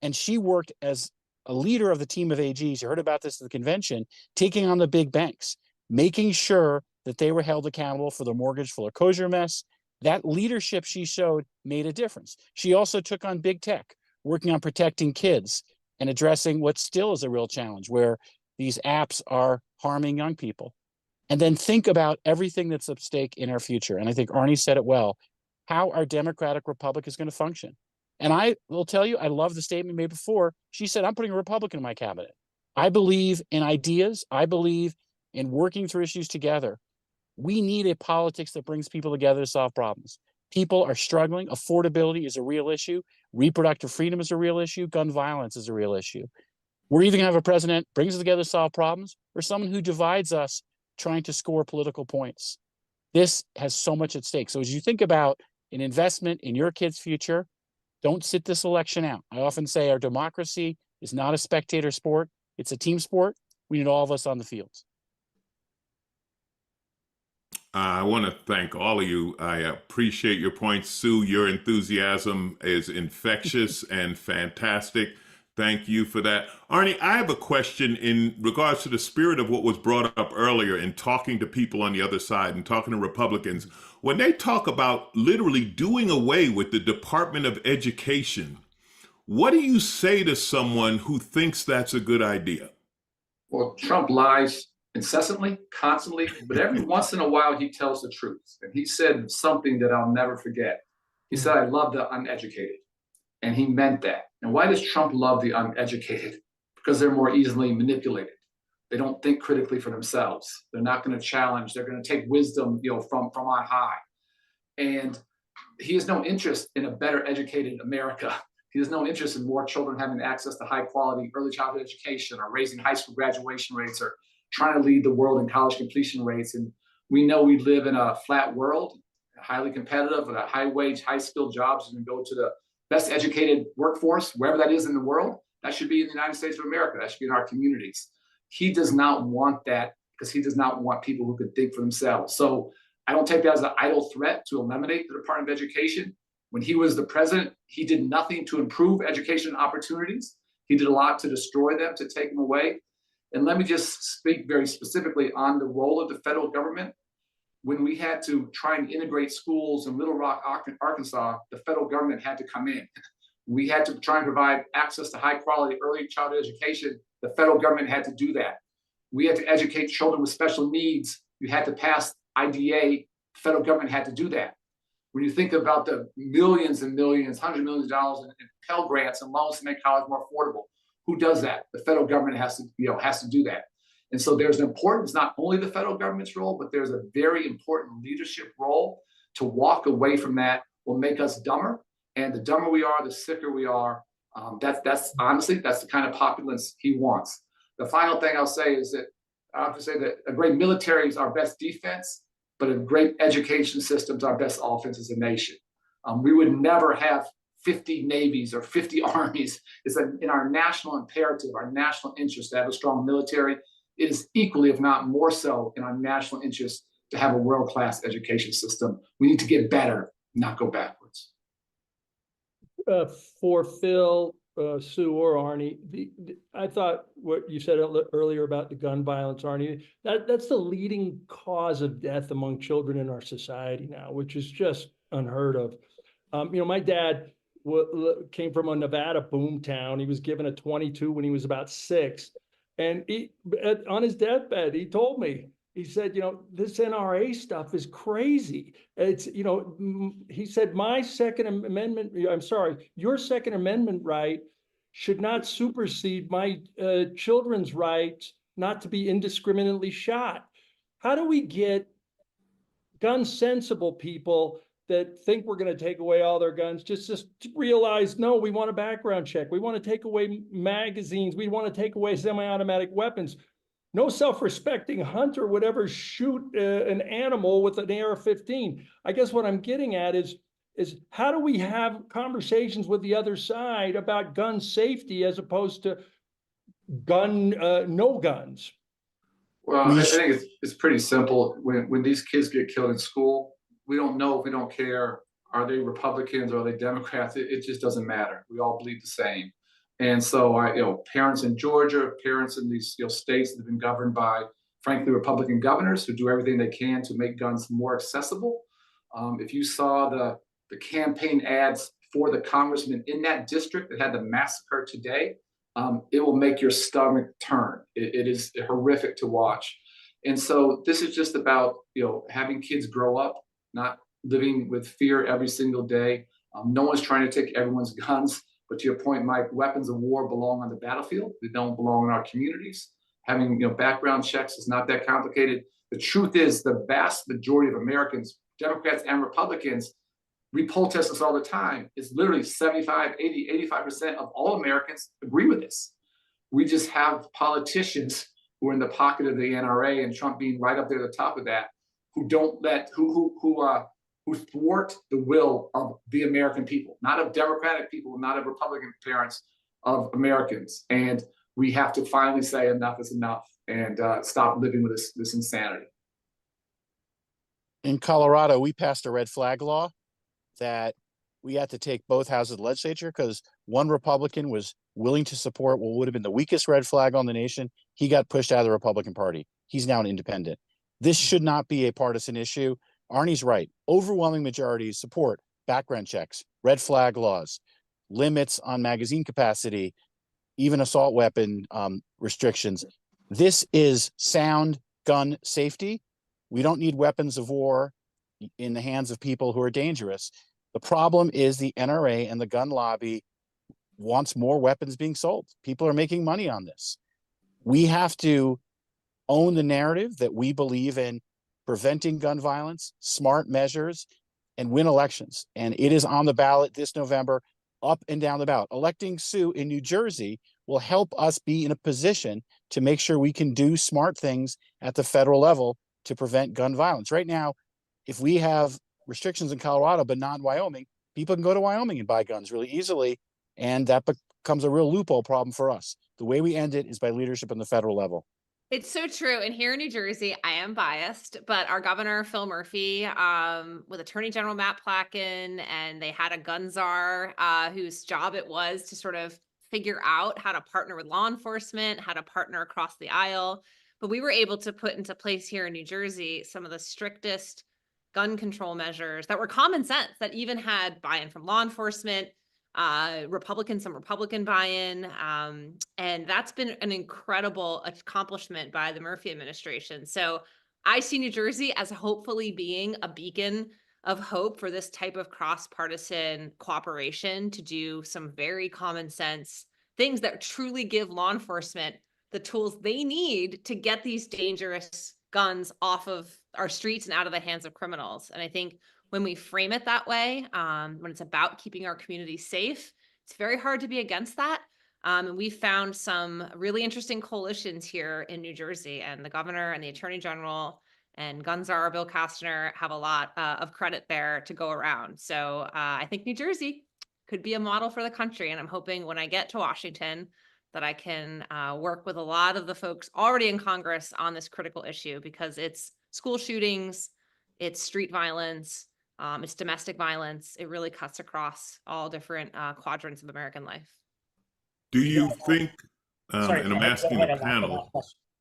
And she worked as a leader of the team of AGs. You heard about this at the convention, taking on the big banks, making sure that they were held accountable for the mortgage foreclosure mess. That leadership she showed made a difference. She also took on big tech, working on protecting kids and addressing what still is a real challenge, where these apps are harming young people. And then think about everything that's at stake in our future. And I think Arnie said it well, how our democratic republic is going to function. And I will tell you, I love the statement made before. She said, I'm putting a Republican in my cabinet. I believe in ideas. I believe in working through issues together. We need a politics that brings people together to solve problems. People are struggling. Affordability is a real issue. Reproductive freedom is a real issue. Gun violence is a real issue. We're either going to have a president brings us together to solve problems, or someone who divides us trying to score political points. This has so much at stake. So as you think about an investment in your kid's future, don't sit this election out. I often say our democracy is not a spectator sport. It's a team sport. We need all of us on the fields. I want to thank all of you. I appreciate your points. Sue, your enthusiasm is infectious and fantastic. Thank you for that. Arne, I have a question in regards to the spirit of what was brought up earlier in talking to people on the other side and talking to Republicans. When they talk about literally doing away with the Department of Education, what do you say to someone who thinks that's a good idea? Well, Trump lies incessantly, constantly, but every once in a while he tells the truth. And he said something that I'll never forget. He said, I love the uneducated. And he meant that. And why does Trump love the uneducated? Because they're more easily manipulated. They don't think critically for themselves. They're not going to challenge. They're going to take wisdom, from on high. And he has no interest in a better educated America. He has no interest in more children having access to high quality early childhood education, or raising high school graduation rates, or trying to lead the world in college completion rates. And we know we live in a flat world, highly competitive, with a high wage, high skilled jobs. You can go to the best educated workforce, wherever that is in the world. That should be in the United States of America. That should be in our communities. He does not want that, because he does not want people who could think for themselves. So I don't take that as an idle threat to eliminate the Department of Education. When he was the president, he did nothing to improve education opportunities. He did a lot to destroy them, to take them away. And let me just speak very specifically on the role of the federal government. When we had to try and integrate schools in Little Rock, Arkansas, the federal government had to come in. We had to try and provide access to high quality early childhood education. The federal government had to do that. We had to educate children with special needs. You had to pass IDA. The federal government had to do that. When you think about the millions and millions, hundreds of millions of dollars in Pell Grants and loans to make college more affordable, who does that? The federal government has to do that. And so there's an importance, not only the federal government's role, but there's a very important leadership role. To walk away from that will make us dumber. And the dumber we are, the sicker we are. That's honestly, that's the kind of populace he wants. The final thing I'll say is that I have to say that a great military is our best defense, but a great education system is our best offense as a nation. We would never have 50 navies or 50 armies. It's in our national imperative, our national interest to have a strong military. It is equally, if not more so, in our national interest to have a world-class education system. We need to get better, not go backwards. For Phil, Sue, or Arne, I thought what you said earlier about the gun violence, Arne, that's the leading cause of death among children in our society now, which is just unheard of. My dad came from a Nevada boom town. He was given a .22 when he was about 6. And on his deathbed, he told me, he said, this NRA stuff is crazy. It's, he said, your Second Amendment right should not supersede my children's right not to be indiscriminately shot. How do we get gun sensible people that think we're going to take away all their guns just realize, no, we want a background check. We want to take away magazines. We want to take away semi-automatic weapons. No self-respecting hunter would ever shoot an animal with an AR-15. I guess what I'm getting at is how do we have conversations with the other side about gun safety as opposed to no guns? Well, I think it's pretty simple. When these kids get killed in school, we don't know if we don't care. Are they Republicans or are they Democrats? It just doesn't matter. We all bleed the same. And so, parents in Georgia, parents in these states that have been governed by, frankly, Republican governors who do everything they can to make guns more accessible. If you saw the campaign ads for the congressman in that district that had the massacre today, it will make your stomach turn. It is horrific to watch. And so this is just about, having kids grow up, not living with fear every single day. No one's trying to take everyone's guns, but to your point, Mike, weapons of war belong on the battlefield. They don't belong in our communities. Having background checks is not that complicated. The truth is, the vast majority of Americans, Democrats and Republicans, we poll test this all the time. It's literally 75, 80, 85% of all Americans agree with this. We just have politicians who are in the pocket of the NRA, and Trump being right up there at the top of that, who don't let, who thwart the will of the American people, not of Democratic people, not of Republican parents, of Americans. And we have to finally say enough is enough and stop living with this insanity. In Colorado, we passed a red flag law that we had to take both houses of the legislature because one Republican was willing to support what would have been the weakest red flag on the nation. He got pushed out of the Republican Party. He's now an independent. This should not be a partisan issue. Arnie's right. Overwhelming majorities support background checks, red flag laws, limits on magazine capacity, even assault weapon restrictions. This is sound gun safety. We don't need weapons of war in the hands of people who are dangerous. The problem is the NRA and the gun lobby wants more weapons being sold. People are making money on this. We have to own the narrative that we believe in preventing gun violence, smart measures, and win elections. And it is on the ballot this November, up and down the ballot. Electing Sue in New Jersey will help us be in a position to make sure we can do smart things at the federal level to prevent gun violence. Right now, if we have restrictions in Colorado, but not in Wyoming, people can go to Wyoming and buy guns really easily. And that becomes a real loophole problem for us. The way we end it is by leadership on the federal level. It's so true. And here in New Jersey, I am biased, but our governor, Phil Murphy, with Attorney General Matt Plotkin, and they had a gun czar whose job it was to sort of figure out how to partner with law enforcement, how to partner across the aisle. But we were able to put into place here in New Jersey some of the strictest gun control measures that were common sense, that even had buy-in from law enforcement, some Republican buy-in. And that's been an incredible accomplishment by the Murphy administration. So I see New Jersey as hopefully being a beacon of hope for this type of cross-partisan cooperation to do some very common sense things that truly give law enforcement the tools they need to get these dangerous guns off of our streets and out of the hands of criminals. And I think when we frame it that way, when it's about keeping our community safe, it's very hard to be against that. And we found some really interesting coalitions here in New Jersey, and the governor and the attorney general and gun czar Bill Costner have a lot of credit there to go around. So I think New Jersey could be a model for the country. And I'm hoping when I get to Washington that I can work with a lot of the folks already in Congress on this critical issue, because it's school shootings, it's street violence, it's domestic violence. It really cuts across all different quadrants of American life. Do you think, Sorry, and I'm asking the panel,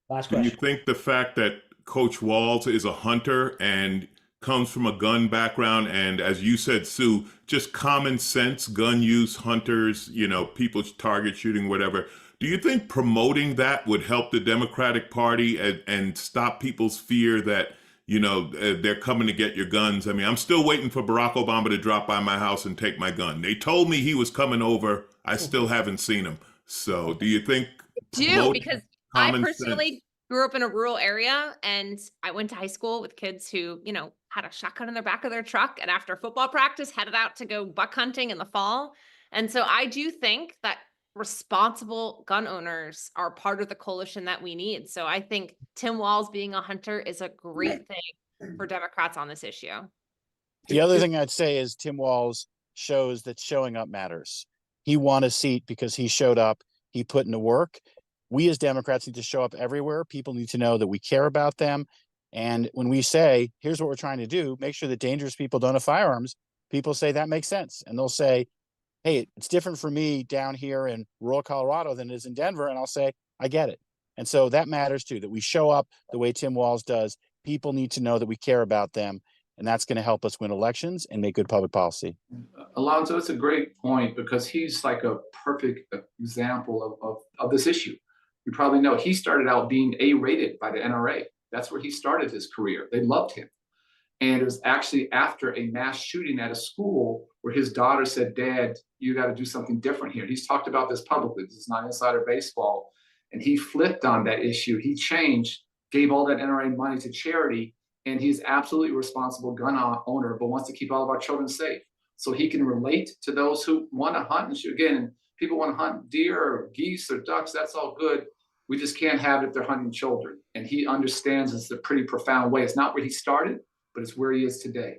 last do question. you think the fact that Coach Walz is a hunter and comes from a gun background, and as you said, Sue, just common sense gun use, hunters, people target shooting, whatever. Do you think promoting that would help the Democratic Party and stop people's fear that, they're coming to get your guns? I mean, I'm still waiting for Barack Obama to drop by my house and take my gun. They told me he was coming over. I still haven't seen him. So do you think? Because I personally grew up in a rural area, and I went to high school with kids who, had a shotgun in the back of their truck, and after football practice headed out to go buck hunting in the fall. And so I do think that responsible gun owners are part of the coalition that we need. So I think Tim Walz being a hunter is a great thing for Democrats on this issue. The other thing I'd say is Tim Walz shows that showing up matters. He won a seat because he showed up, he put in the work. We as Democrats need to show up everywhere. People need to know that we care about them. And when we say, here's what we're trying to do, make sure that dangerous people don't have firearms, people say that makes sense. And they'll say, hey, it's different for me down here in rural Colorado than it is in Denver. And I'll say, I get it. And so that matters too, that we show up the way Tim Walz does. People need to know that we care about them. And that's going to help us win elections and make good public policy. Alonzo, it's a great point, because he's like a perfect example of this issue. You probably know he started out being A-rated by the NRA. That's where he started his career. They loved him. And it was actually after a mass shooting at a school where his daughter said, "Dad, you got to do something different here." He's talked about this publicly. This is not insider baseball. And he flipped on that issue. He changed, gave all that NRA money to charity, and he's absolutely responsible gun owner, but wants to keep all of our children safe. So he can relate to those who want to hunt and shoot. Again, people want to hunt deer or geese or ducks. That's all good. We just can't have it if they're hunting children. And he understands this in a pretty profound way. It's not where he started, but it's where he is today.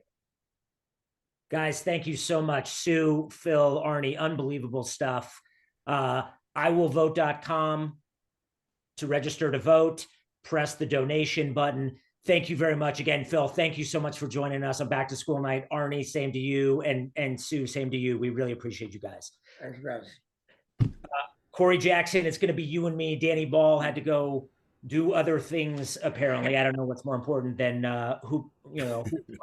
Guys, thank you so much. Sue, Phil, Arnie, unbelievable stuff. IWillVote.com to register to vote. Press the donation button. Thank you very much again, Phil. Thank you so much for joining us on Back to School Night. Arnie, same to you, and Sue, same to you. We really appreciate you guys. Thanks, guys. Corey Jackson, it's going to be you and me. Danny Ball had to go do other things, apparently. I don't know what's more important than Hoop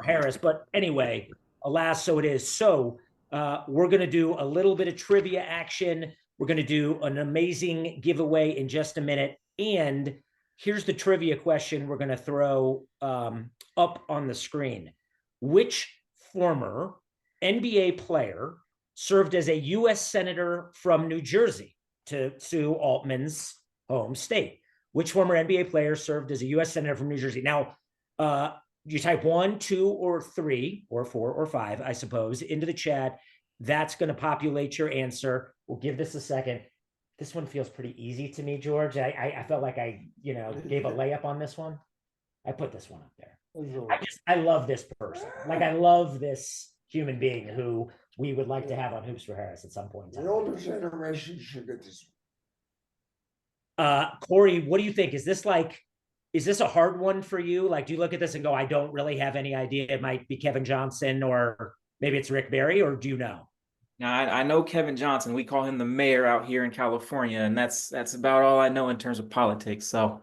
Harris. But anyway, alas, so it is. So we're going to do a little bit of trivia action. We're going to do an amazing giveaway in just a minute. And here's the trivia question we're going to throw up on the screen. Which former NBA player served as a U.S. Senator from New Jersey, to Sue Altman's home state? Which former NBA player served as a U.S. Senator from New Jersey? Now, you type 1, 2, or 3, or 4, or 5, I suppose, into the chat. That's going to populate your answer. We'll give this a second. This one feels pretty easy to me, George. I felt like I, gave a layup on this one. I put this one up there. I love this person. Like, I love this human being who we would like to have on Hoops for Harris at some point in time. The older generation should get this one. Corey, what do you think? Is this a hard one for you? Like, do you look at this and go, I don't really have any idea? It might be Kevin Johnson, or maybe it's Rick Barry, or do you know? Now, I know Kevin Johnson. We call him the mayor out here in California, and that's about all I know in terms of politics. So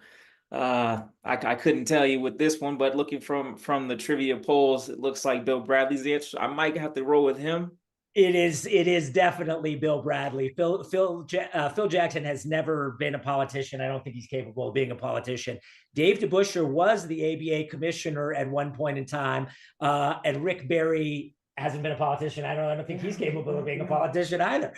I couldn't tell you with this one, but looking from the trivia polls, it looks like Bill Bradley's the answer. I might have to roll with him. It is definitely Bill Bradley. Phil Jackson has never been a politician. I don't think he's capable of being a politician. Dave DeBusschere was the ABA commissioner at one point in time, and Rick Barry hasn't been a politician. I don't think he's capable of being a politician either.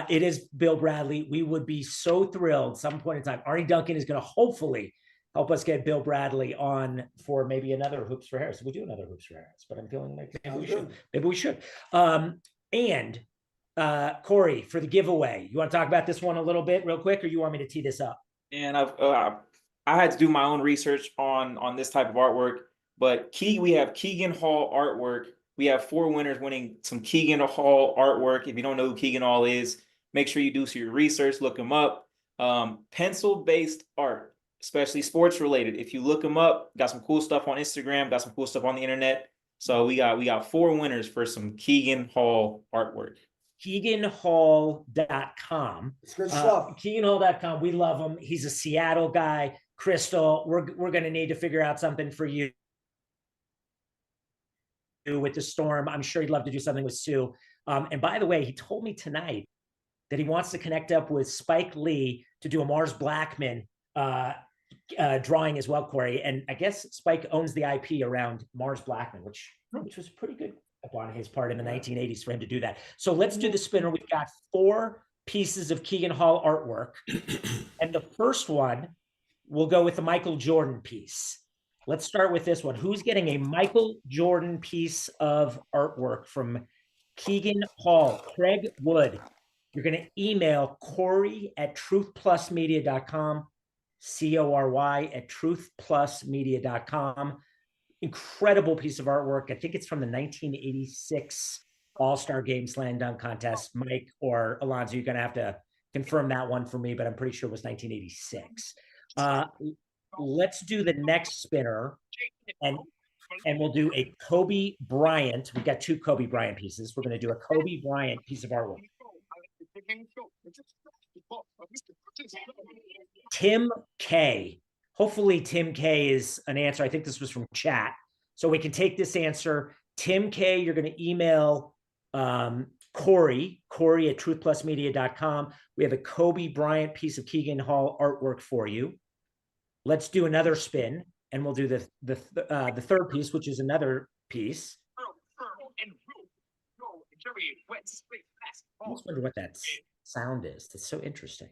It is Bill Bradley. We would be so thrilled some point in time. Arne Duncan is going to hopefully help us get Bill Bradley on for maybe another Hoops for Harris. We do another Hoops for Harris, but I'm feeling like maybe we should. And Corey, for the giveaway, you want to talk about this one a little bit real quick, or you want me to tee this up? And I had to do my own research on this type of artwork, but we have Keegan Hall artwork. We have 4 winners winning some Keegan Hall artwork. If you don't know who Keegan Hall is, make sure you do your research, look him up. Pencil-based art, especially sports related. If you look him up, got some cool stuff on Instagram, got some cool stuff on the internet. So we got 4 winners for some Keegan Hall artwork. KeeganHall.com. It's good stuff. KeeganHall.com. We love him. He's a Seattle guy. Crystal, we're going to need to figure out something for you with the Storm. I'm sure he'd love to do something with Sue. And by the way, he told me tonight that he wants to connect up with Spike Lee to do a Mars Blackman drawing as well, Corey. And I guess Spike owns the IP around Mars Blackman, which was pretty good upon his part in the 1980s for him to do that. So let's do the spinner. We've got 4 pieces of Keegan Hall artwork. And the first one, we'll go with the Michael Jordan piece. Let's start with this one. Who's getting a Michael Jordan piece of artwork from Keegan Hall? Craig Wood. You're going to email Corey@truthplusmedia.com. CORY@truthplusmedia.com. Incredible piece of artwork. I think it's from the 1986 All-Star Game Slam Dunk Contest. Mike or Alonzo, you're going to have to confirm that one for me, but I'm pretty sure it was 1986. Let's do the next spinner, and we'll do a Kobe Bryant. We've got 2 Kobe Bryant pieces. We're going to do a Kobe Bryant piece of artwork. Tim K. Hopefully Tim K is an answer. I think this was from chat. So we can take this answer. Tim K, you're going to email Corey@truthplusmedia.com. We have a Kobe Bryant piece of Keegan Hall artwork for you. Let's do another spin. and we'll do the third piece, which is another piece. I almost wonder what that sound is. That's so interesting.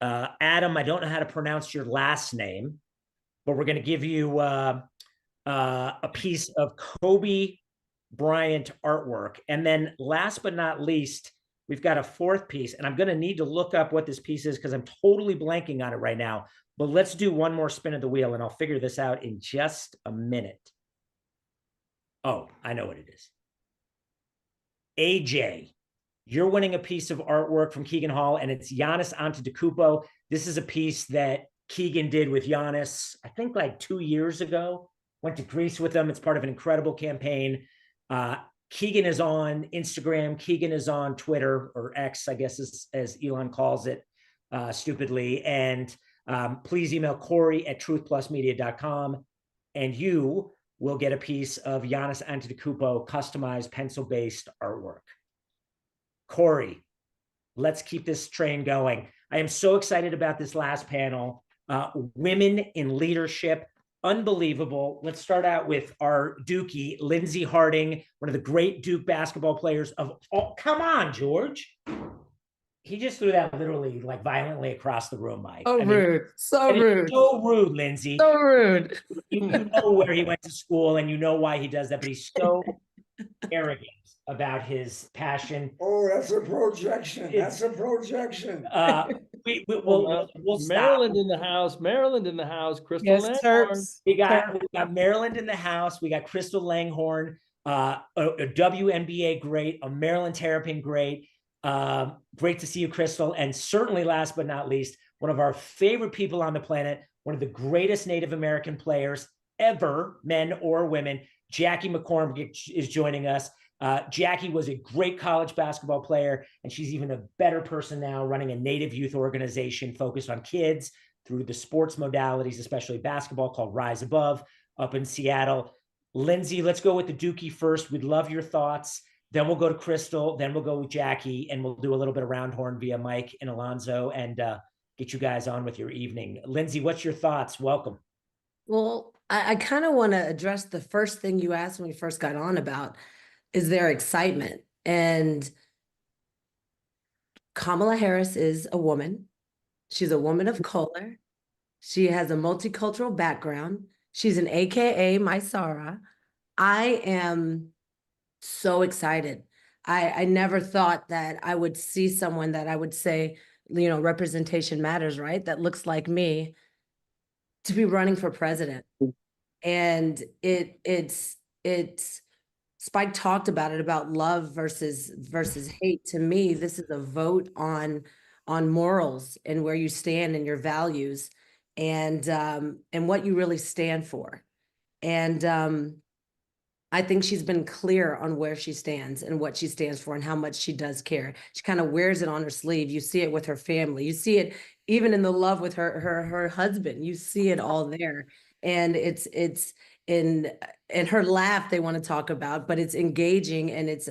Adam, I don't know how to pronounce your last name, but we're going to give you a piece of Kobe Bryant artwork. And then last but not least, we've got a fourth piece, and I'm going to need to look up what this piece is because I'm totally blanking on it right now. But let's do one more spin of the wheel, and I'll figure this out in just a minute. Oh, I know what it is. AJ, you're winning a piece of artwork from Keegan Hall, and it's Giannis Antetokounmpo. This is a piece that Keegan did with Giannis, I think like 2 years ago. Went to Greece with them. It's part of an incredible campaign. Keegan is on Instagram. Keegan is on Twitter, or X, I guess, as Elon calls it, stupidly. And please email Corey at truthplusmedia.com, and you will get a piece of Giannis Antetokounmpo customized pencil-based artwork. Corey, let's keep this train going. I am so excited about this last panel. Women in leadership, unbelievable. Let's start out with our Dookie, Lindsey Harding, one of the great Duke basketball players of all. Come on, George. He just threw that literally like violently across the room, Mike. Oh, rude. So rude. So rude, Lindsey. So rude. You know where he went to school and you know why he does that, but he's so arrogant about his passion. Oh, that's a projection. That's a projection. We'll stop. Maryland in the house. Maryland in the house. Crystal Yes, Langhorne. Terps. We got Maryland in the house. We got Crystal Langhorne, a WNBA great, a Maryland Terrapin great. Great to see you, Crystal. And certainly last but not least, one of our favorite people on the planet, one of the greatest Native American players ever, men or women, Jaci McCormack is joining us. Jaci was a great college basketball player, and she's even a better person now, running a Native youth organization focused on kids through the sports modalities, especially basketball, called Rise Above up in Seattle. Lindsey, let's go with the Dookie first. We'd love your thoughts. Then we'll go to Crystal. Then we'll go with Jaci, and we'll do a little bit of round horn via Mike and Alonzo, and get you guys on with your evening. Lindsey, what's your thoughts? Welcome. Well, I kind of want to address the first thing you asked when we first got on about is their excitement. And Kamala Harris is a woman. She's a woman of color. She has a multicultural background. She's an AKA Mysara. I am so excited. I never thought that I would see someone that I would say, representation matters, right? That looks like me to be running for president. And it's Spike talked about it, about love versus hate. To me, this is a vote on morals and where you stand and your values and what you really stand for. And I think she's been clear on where she stands and what she stands for and how much she does care. She kind of wears it on her sleeve. You see it with her family. You see it even in the love with her husband. You see it all there. And it's in her laugh they want to talk about, but it's engaging, and it's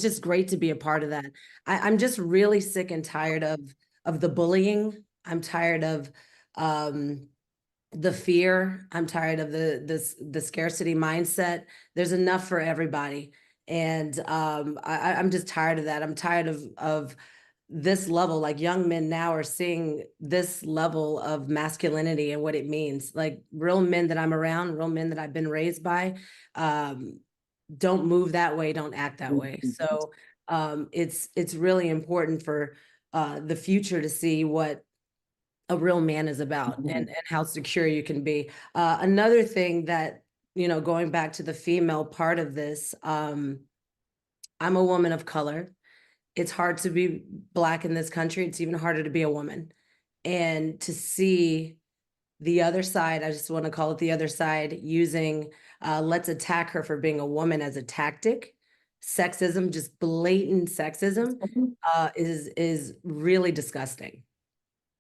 just great to be a part of that. I'm just really sick and tired of the bullying. I'm tired of the fear. I'm tired of the scarcity mindset. There's enough for everybody. And I'm just tired of that. I'm tired of this level. Like, young men now are seeing this level of masculinity and what it means. Like, real men that I'm around, real men that I've been raised by, don't move that way, don't act that way. So it's really important for the future to see what a real man is about and how secure you can be. Another thing that, going back to the female part of this, I'm a woman of color. It's hard to be Black in this country. It's even harder to be a woman. And to see the other side, I just want to call it the other side, using let's attack her for being a woman as a tactic. Sexism, just blatant sexism, is really disgusting.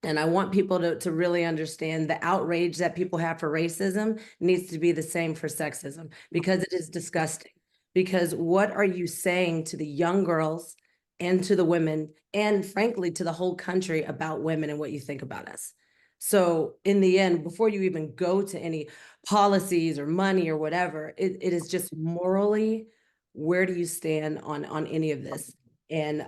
And I want people to really understand the outrage that people have for racism needs to be the same for sexism, because it is disgusting. Because what are you saying to the young girls and to the women, and frankly, to the whole country about women and what you think about us? So in the end, before you even go to any policies or money or whatever, it is just morally, where do you stand on any of this? And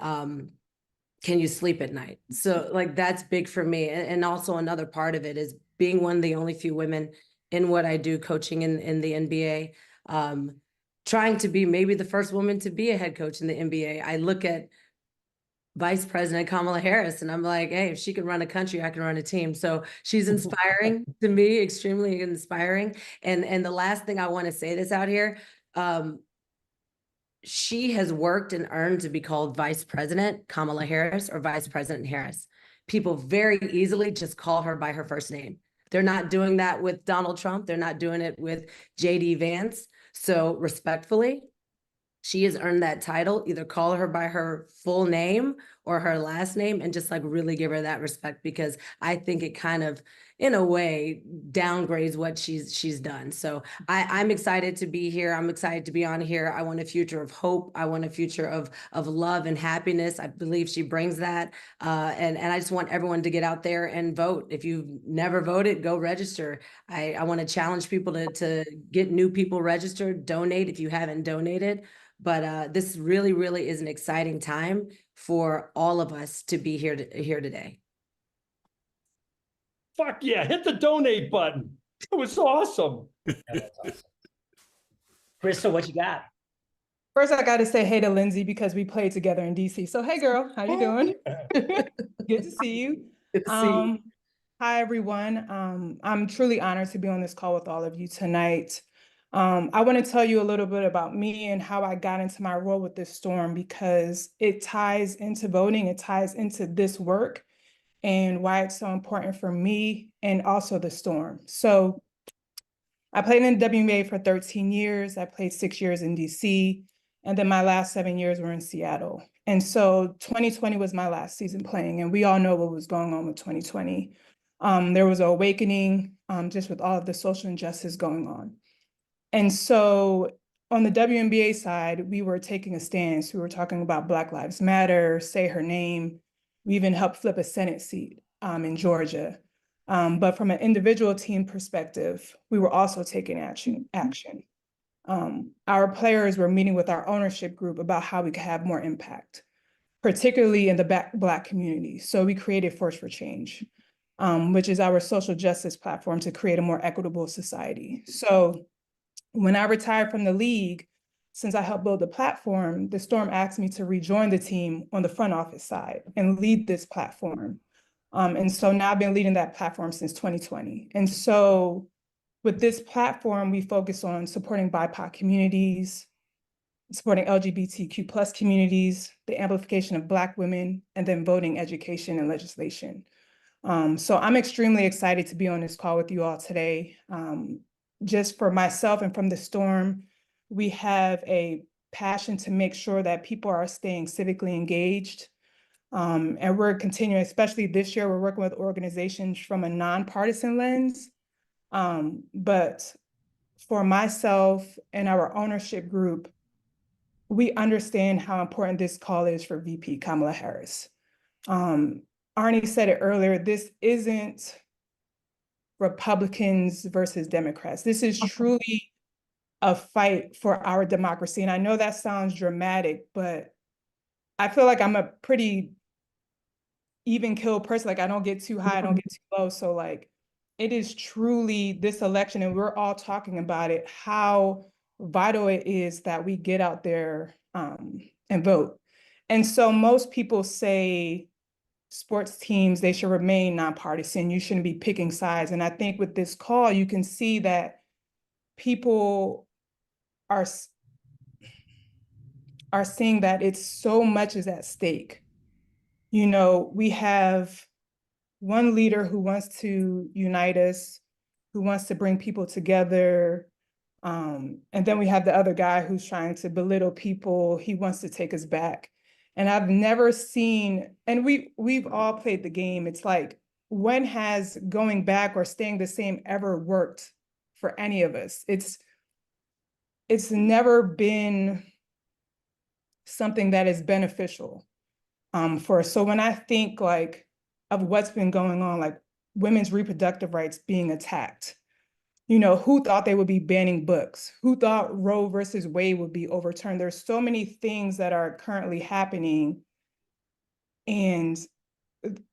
can you sleep at night? So like, that's big for me. And also another part of it is being one of the only few women in what I do, coaching in the NBA, trying to be maybe the first woman to be a head coach in the NBA. I look at Vice President Kamala Harris, and I'm like, hey, if she can run a country, I can run a team. So she's inspiring to me, extremely inspiring. And the last thing I want to say this out here, she has worked and earned to be called Vice President Kamala Harris or Vice President Harris. People very easily just call her by her first name. They're not doing that with Donald Trump. They're not doing it with JD Vance. So respectfully, she has earned that title. Either call her by her full name or her last name and just like really give her that respect, because I think it kind of, in a way, downgrades what she's done. So I'm excited to be here. I'm excited to be on here. I want a future of hope. I want a future of love and happiness. I believe she brings that. And I just want everyone to get out there and vote. If you've never voted, go register. I want to challenge people to get new people registered, donate if you haven't donated. But this really, really is an exciting time for all of us to be here today. Fuck yeah, hit the donate button. It was awesome. That's awesome. Crystal, what you got? First, I got to say hey to Lindsey because we played together in DC. So, hey, girl, how you doing? Good to see you. Good to see you. Hi, everyone. I'm truly honored to be on this call with all of you tonight. I want to tell you a little bit about me and how I got into my role with this storm, because it ties into voting, it ties into this work and why it's so important for me and also the storm. So I played in the WNBA for 13 years. I played 6 years in DC, and then my last 7 years were in Seattle. And so 2020 was my last season playing, and we all know what was going on with 2020. There was an awakening just with all of the social injustice going on. And so on the WNBA side, we were taking a stance. We were talking about Black Lives Matter, Say Her Name. We even helped flip a Senate seat in Georgia. But from an individual team perspective, we were also taking action. Our players were meeting with our ownership group about how we could have more impact, particularly in the Black community. So we created Force for Change, which is our social justice platform to create a more equitable society. So when I retired from the league, since I helped build the platform, the Storm asked me to rejoin the team on the front office side and lead this platform. And so now I've been leading that platform since 2020. And so with this platform, we focus on supporting BIPOC communities, supporting LGBTQ+ communities, the amplification of Black women, and then voting, education, and legislation. So I'm extremely excited to be on this call with you all today. Just for myself and from the storm, we have a passion to make sure that people are staying civically engaged. And we're continuing, especially this year, we're working with organizations from a nonpartisan lens. But for myself and our ownership group, we understand how important this call is for VP Kamala Harris. Arne said it earlier, this isn't Republicans versus Democrats. This is truly a fight for our democracy. And I know that sounds dramatic, but I feel like I'm a pretty even keel person. Like I don't get too high, I don't get too low. So like it is truly this election, and we're all talking about it, how vital it is that we get out there and vote. And so most people say sports teams, they should remain nonpartisan. You shouldn't be picking sides. And I think with this call, you can see that people are seeing that it's so much is at stake. You know, we have one leader who wants to unite us, who wants to bring people together. And then we have the other guy who's trying to belittle people. He wants to take us back. And I've never seen, and we've all played the game. It's like, when has going back or staying the same ever worked for any of us? It's never been something that is beneficial for us. So when I think like of what's been going on, like women's reproductive rights being attacked. You know, who thought they would be banning books? Who thought Roe versus Wade would be overturned? There's so many things that are currently happening. And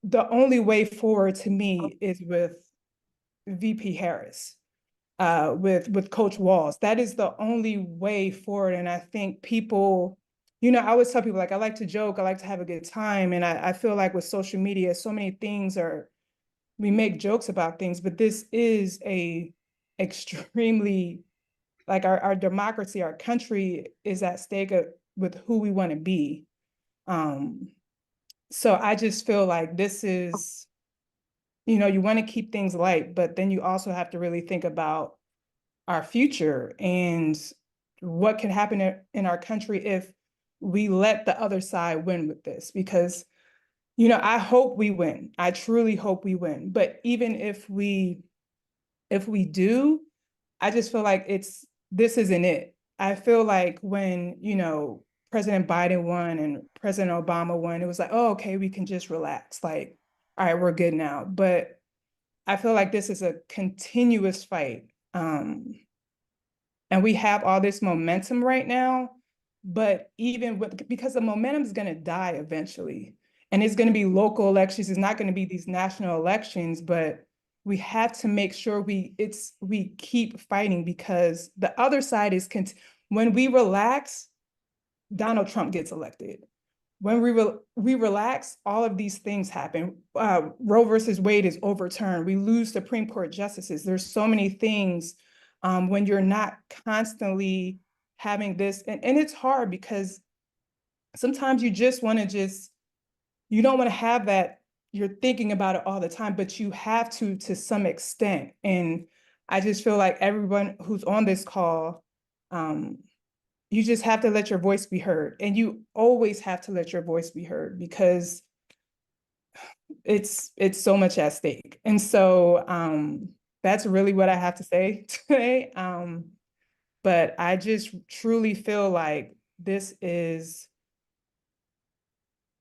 the only way forward to me is with VP Harris, with Coach Walz. That is the only way forward. And I think people, you know, I always tell people, like, I like to joke, I like to have a good time. And I feel like with social media, so many things we make jokes about things, but this is a extremely, like, our democracy, our country is at stake with who we want to be. So I just feel like this is, you know, you want to keep things light, but then you also have to really think about our future and what can happen in our country if we let the other side win with this. Because, you know, I hope we win. I truly hope we win. But even if we do, I just feel like this isn't it. I feel like when, you know, President Biden won and President Obama won, it was like, oh, okay, we can just relax. Like, all right, we're good now. But I feel like this is a continuous fight. And we have all this momentum right now, but because the momentum is going to die eventually, and it's going to be local elections. It's not going to be these national elections, but we have to make sure we keep fighting, because the other side is, when we relax, Donald Trump gets elected. When we relax, all of these things happen. Roe versus Wade is overturned. We lose Supreme Court justices. There's so many things when you're not constantly having this. And it's hard because sometimes you just want to you don't want to have that. You're thinking about it all the time, but you have to some extent. And I just feel like everyone who's on this call, you just have to let your voice be heard. And you always have to let your voice be heard, because it's so much at stake. And so that's really what I have to say today. But I just truly feel like this is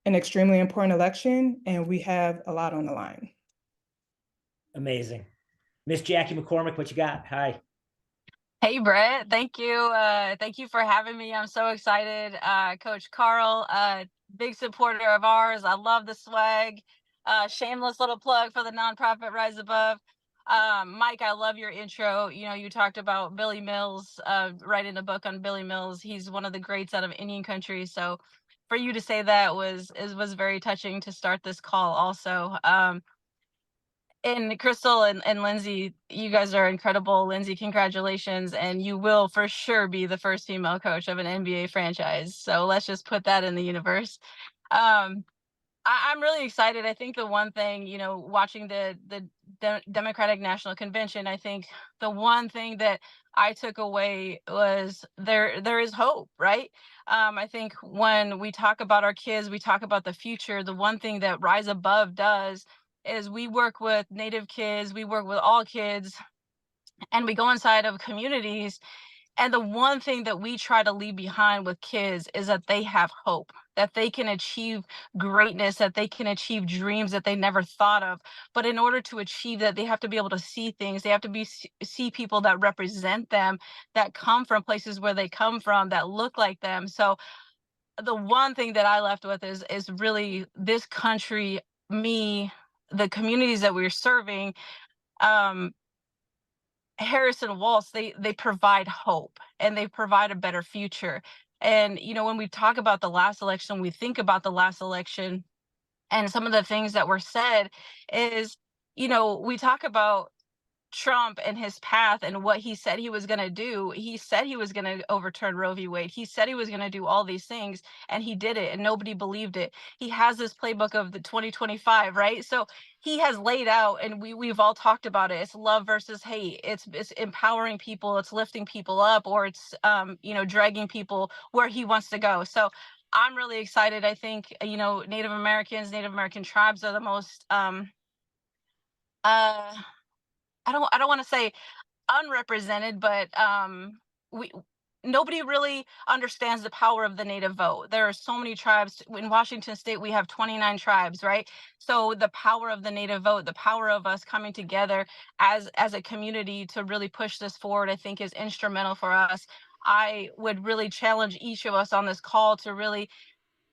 an extremely important election, and we have a lot on the line. Amazing. Miss Jaci McCormack, what you got? Hi. Hey, Brett. Thank you. Thank you for having me. I'm so excited. Coach Carl, big supporter of ours. I love the swag. Shameless little plug for the nonprofit Rise Above. Mike, I love your intro. You know, you talked about Billy Mills, writing a book on Billy Mills. He's one of the greats out of Indian country. So for you to say that was very touching to start this call also. And Crystal and Lindsey, you guys are incredible. Lindsey, congratulations. And you will for sure be the first female coach of an NBA franchise. So let's just put that in the universe. I'm really excited. I think the one thing, you know, watching the Democratic National Convention, I think the one thing that I took away was there is hope, right? I think when we talk about our kids, we talk about the future. The one thing that Rise Above does is we work with Native kids, we work with all kids, and we go inside of communities. And the one thing that we try to leave behind with kids is that they have hope, that they can achieve greatness, that they can achieve dreams that they never thought of. But in order to achieve that, they have to be able to see things. They have to see people that represent them, that come from places where they come from, that look like them. So the one thing that I left with is really this country, me, the communities that we're serving. Harris and Walz, they provide hope, and they provide a better future. And, you know, when we talk about the last election, we think about the last election, and some of the things that were said is, you know, we talk about Trump and his path and what he said he was going to do. He said he was going to overturn Roe v. Wade. He said he was going to do all these things, and he did it, and nobody believed it. He has this playbook of the 2025, right? So he has laid out, and we've all talked about it. It's love versus hate. It's empowering people. It's lifting people up, or it's you know, dragging people where he wants to go. So I'm really excited. I think, you know, Native American tribes are the most I don't want to say unrepresented, but nobody really understands the power of the native vote. There are so many tribes in Washington state. We have 29 tribes, right? So the power of the native vote, the power of us coming together as a community to really push this forward, I think is instrumental for us. I would really challenge each of us on this call to really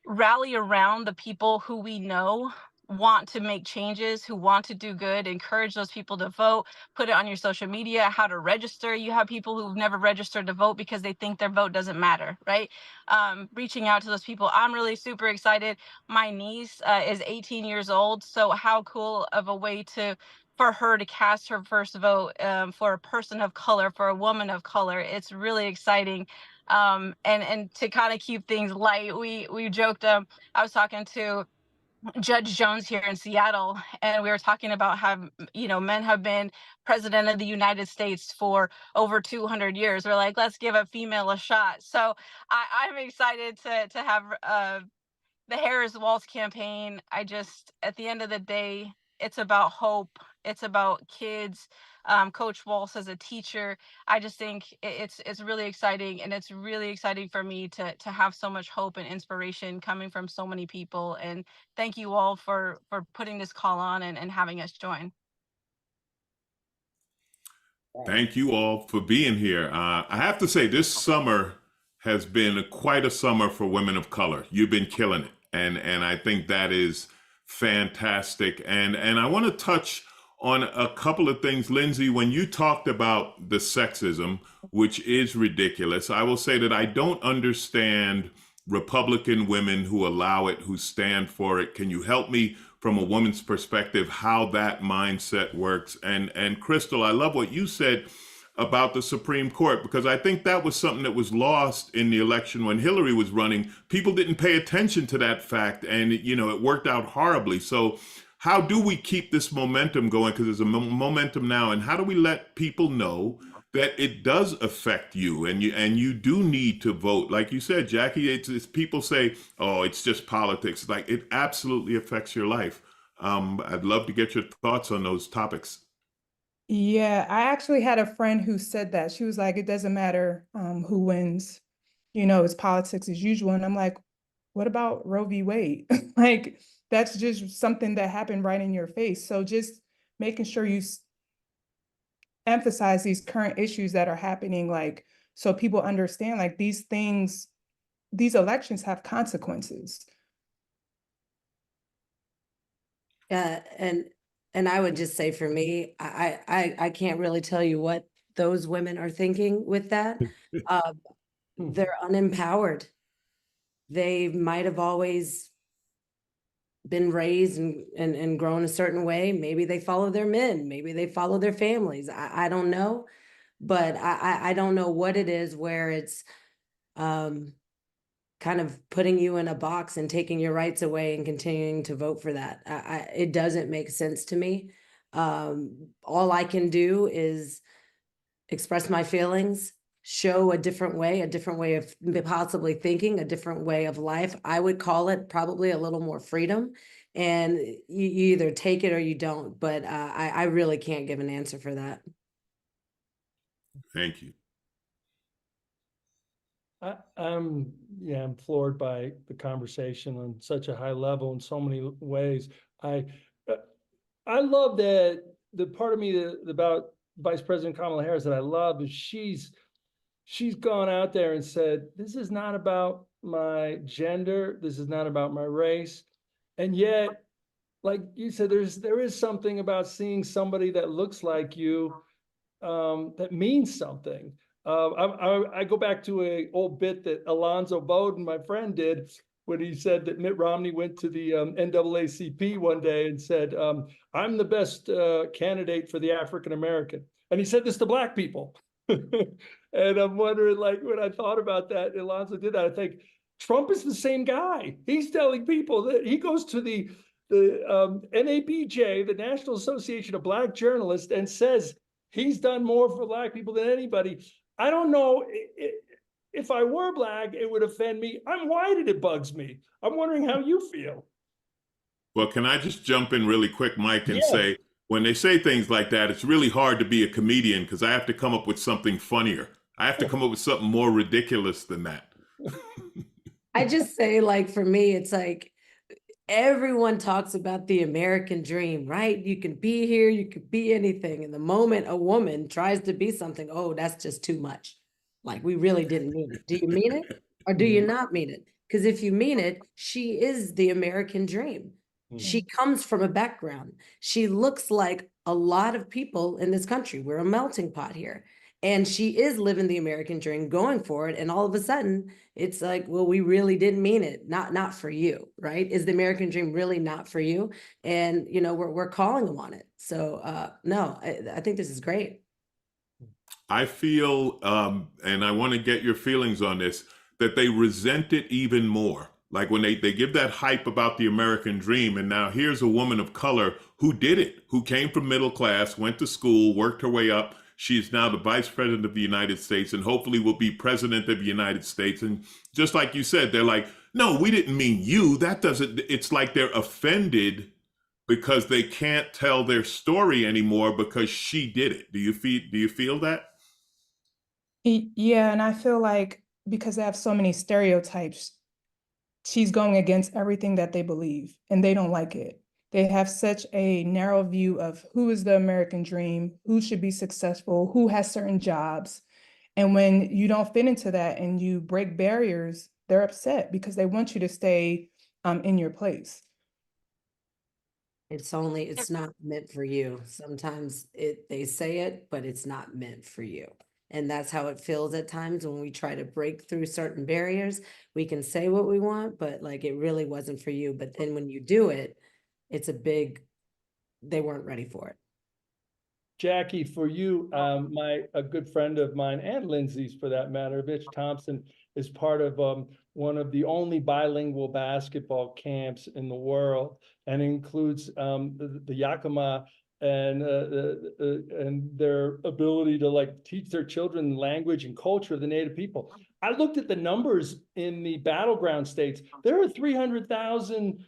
rally around the people who we know want to make changes, who want to do good, encourage those people to vote, put it on your social media, how to register. You have people who've never registered to vote because they think their vote doesn't matter, right? Reaching out to those people. I'm really super excited. My niece is 18 years old. So how cool of a way for her to cast her first vote for a person of color, for a woman of color. It's really exciting. And to kind of keep things light, we joked, I was talking to Judge Jones here in Seattle, and we were talking about how, men have been president of the United States for over 200 years. We're like, let's give a female a shot. So I'm excited to have the Harris Walz campaign. At the end of the day, it's about hope. It's about kids. Coach Walz as a teacher. I just think it's really exciting, and it's really exciting for me to have so much hope and inspiration coming from so many people. And thank you all for putting this call on and having us join. Thank you all for being here. I have to say, this summer has been quite a summer for women of color. You've been killing it, and I think that is fantastic. And I want to touch on a couple of things. Lindsey, when you talked about the sexism, which is ridiculous, I will say that I don't understand Republican women who allow it, who stand for it. Can you help me from a woman's perspective how that mindset works? And Crystal, I love what you said about the Supreme Court, because I think that was something that was lost in the election when Hillary was running. People didn't pay attention to that fact, and it worked out horribly. So how do we keep this momentum going? Because there's a momentum now, and how do we let people know that it does affect you, and you do need to vote? Like you said, Jackie, it's people say, oh, it's just politics. Like, it absolutely affects your life. I'd love to get your thoughts on those topics. Yeah, I actually had a friend who said that. She was like, it doesn't matter who wins, it's politics as usual. And I'm like, what about Roe v. Wade? Like, that's just something that happened right in your face. So just making sure you emphasize these current issues that are happening, like, so people understand, like, these elections have consequences. And I would just say, for me, I can't really tell you what those women are thinking with that. They're unempowered. They might have always been raised and grown a certain way. Maybe they follow their men, maybe they follow their families. I don't know, but I don't know what it is where it's kind of putting you in a box and taking your rights away and continuing to vote for that. It doesn't make sense to me. All I can do is express my feelings, show a different way of possibly thinking, a different way of life. I would call it probably a little more freedom, and you either take it or you don't, but I really can't give an answer for that. Thank you. I'm floored by the conversation on such a high level in so many ways. I love that the part of me about Vice President Kamala Harris that I love is she's gone out there and said, this is not about my gender, this is not about my race. And yet, like you said, there is something about seeing somebody that looks like you that means something. I go back to an old bit that Alonzo Bowden, my friend, did when he said that Mitt Romney went to the NAACP one day and said, I'm the best candidate for the African American. And he said this to Black people. And I'm wondering, like, when I thought about that, Alonzo did that, I think Trump is the same guy. He's telling people that he goes to the NABJ, the National Association of Black Journalists, and says he's done more for Black people than anybody. I don't know if I were Black, it would offend me. I'm white and it bugs me. I'm wondering how you feel. Well, can I just jump in really quick, Mike, and say, when they say things like that, it's really hard to be a comedian because I have to come up with something funnier. I have to come up with something more ridiculous than that. I just say, like, for me, it's like everyone talks about the American dream, right? You can be here, you could be anything. And the moment a woman tries to be something, oh, that's just too much. Like, we really didn't mean it. Do you mean it or do you not mean it? Because if you mean it, she is the American dream. She comes from a background. She looks like a lot of people in this country. We're a melting pot here. And she is living the American dream, going for it. And all of a sudden, it's like, well, we really didn't mean it. Not for you, right? Is the American dream really not for you? And, you know, we're calling them on it. So no, I think this is great. I feel, and I want to get your feelings on this, that they resent it even more. Like when they give that hype about the American dream, and now here's a woman of color who did it, who came from middle class, went to school, worked her way up. She's now the vice president of the United States and hopefully will be president of the United States. And just like you said, they're like, no, we didn't mean you. That doesn't, it's like they're offended because they can't tell their story anymore because she did it. Do you feel that? Yeah, and I feel like because they have so many stereotypes, she's going against everything that they believe, and they don't like it. They have such a narrow view of who is the American dream, who should be successful, who has certain jobs. And when you don't fit into that and you break barriers, they're upset because they want you to stay in your place. It's not meant for you. Sometimes they say it, but it's not meant for you. And that's how it feels at times when we try to break through certain barriers. We can say what we want, but like it really wasn't for you. But then when you do it, it's they weren't ready for it. Jackie, for you, a good friend of mine and Lindsey's for that matter, Mitch Thompson, is part of one of the only bilingual basketball camps in the world, and includes the Yakima and their ability to like teach their children language and culture of the Native people. I looked at the numbers in the battleground states. There are 300,000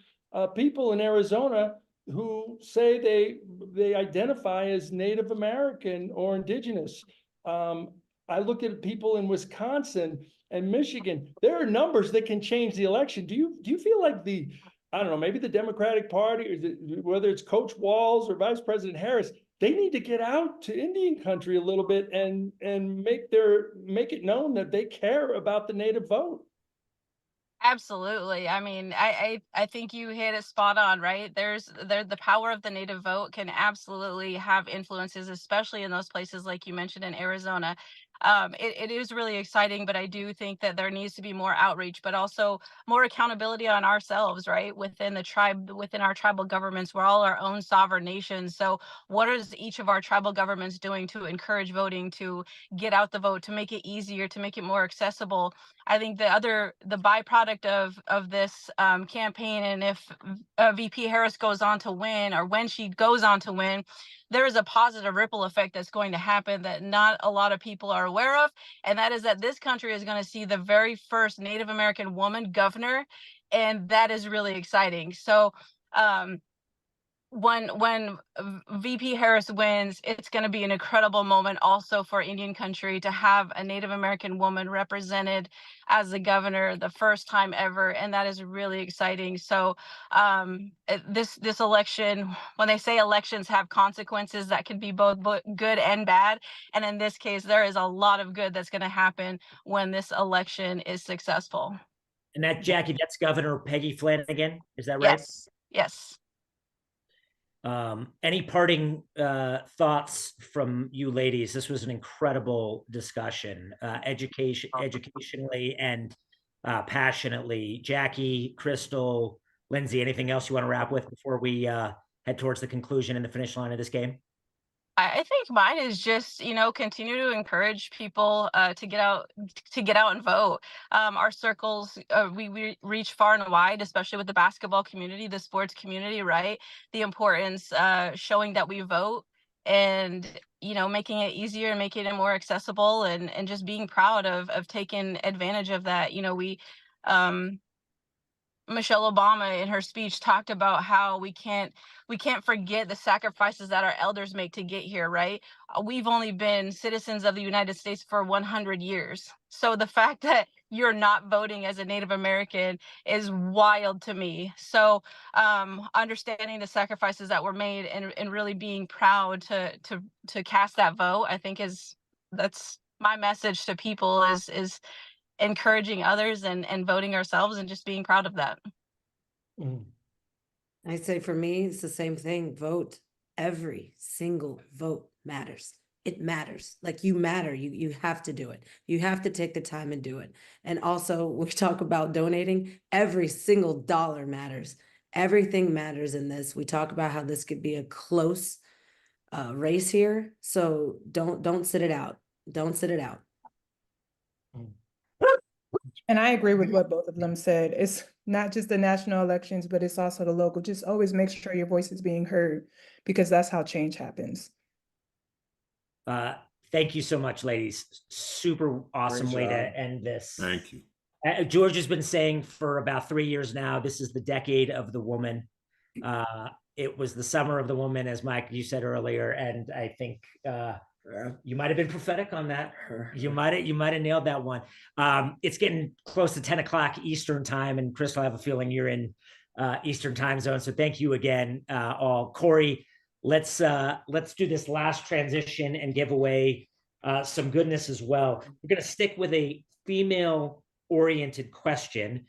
people in Arizona who say they identify as Native American or indigenous. I look at people in Wisconsin and Michigan. There are numbers that can change the election. Do you feel like I don't know, maybe the Democratic Party, or whether it's Coach Walz or Vice President Harris, they need to get out to Indian country a little bit and make it known that they care about the Native vote? Absolutely. I mean, I think you hit it spot on, right? The power of the Native vote can absolutely have influences, especially in those places like you mentioned in Arizona. It is really exciting, but I do think that there needs to be more outreach, but also more accountability on ourselves, right? Within the tribe, within our tribal governments, we're all our own sovereign nations. So what is each of our tribal governments doing to encourage voting, to get out the vote, to make it easier, to make it more accessible? I think the byproduct of this campaign, and if VP Harris goes on to win, or when she goes on to win, there is a positive ripple effect that's going to happen that not a lot of people are aware of. And that is that this country is going to see the very first Native American woman governor. And that is really exciting. So when VP Harris wins, it's going to be an incredible moment also for Indian country to have a Native American woman represented as the governor the first time ever, and that is really exciting. So this election, when they say elections have consequences, that can be both good and bad, and in this case there is a lot of good that's going to happen when this election is successful. And that, Jackie, that's Governor Peggy Flanagan, is that right? Yes. Any parting thoughts from you ladies? This was an incredible discussion, educationally and passionately. Jackie, Crystal, Lindsey, anything else you want to wrap with before we head towards the conclusion and the finish line of this game? I think mine is just, continue to encourage people to get out and vote. Our circles, we reach far and wide, especially with the basketball community, the sports community, right? The importance, showing that we vote, and making it easier and making it more accessible, and just being proud of taking advantage of that. Michelle Obama in her speech talked about how we can't forget the sacrifices that our elders make to get here, right? We've only been citizens of the United States for 100 years. So the fact that you're not voting as a Native American is wild to me. So understanding the sacrifices that were made and really being proud to cast that vote, I think that's my message to people is encouraging others and voting ourselves and just being proud of that. I say for me, it's the same thing. Vote. Every single vote matters. It matters. Like you matter. You have to do it. You have to take the time and do it. And also, we talk about donating. Every single dollar matters. Everything matters in this. We talk about how this could be a close race here. So don't sit it out. Don't sit it out. And I agree with what both of them said. It's not just the national elections, but it's also the local. Just always make sure your voice is being heard, because that's how change happens. Thank you so much, ladies. Super awesome way to end this. Thank you. George has been saying for about 3 years now, this is the decade of the woman. It was the summer of the woman, as Mike, you said earlier. And I think you might have been prophetic on that. You might have nailed that one. It's getting close to 10 o'clock Eastern time, and Crystal, I have a feeling you're in Eastern time zone. So thank you again, all. Corey, let's do this last transition and give away some goodness as well. We're going to stick with a female-oriented question.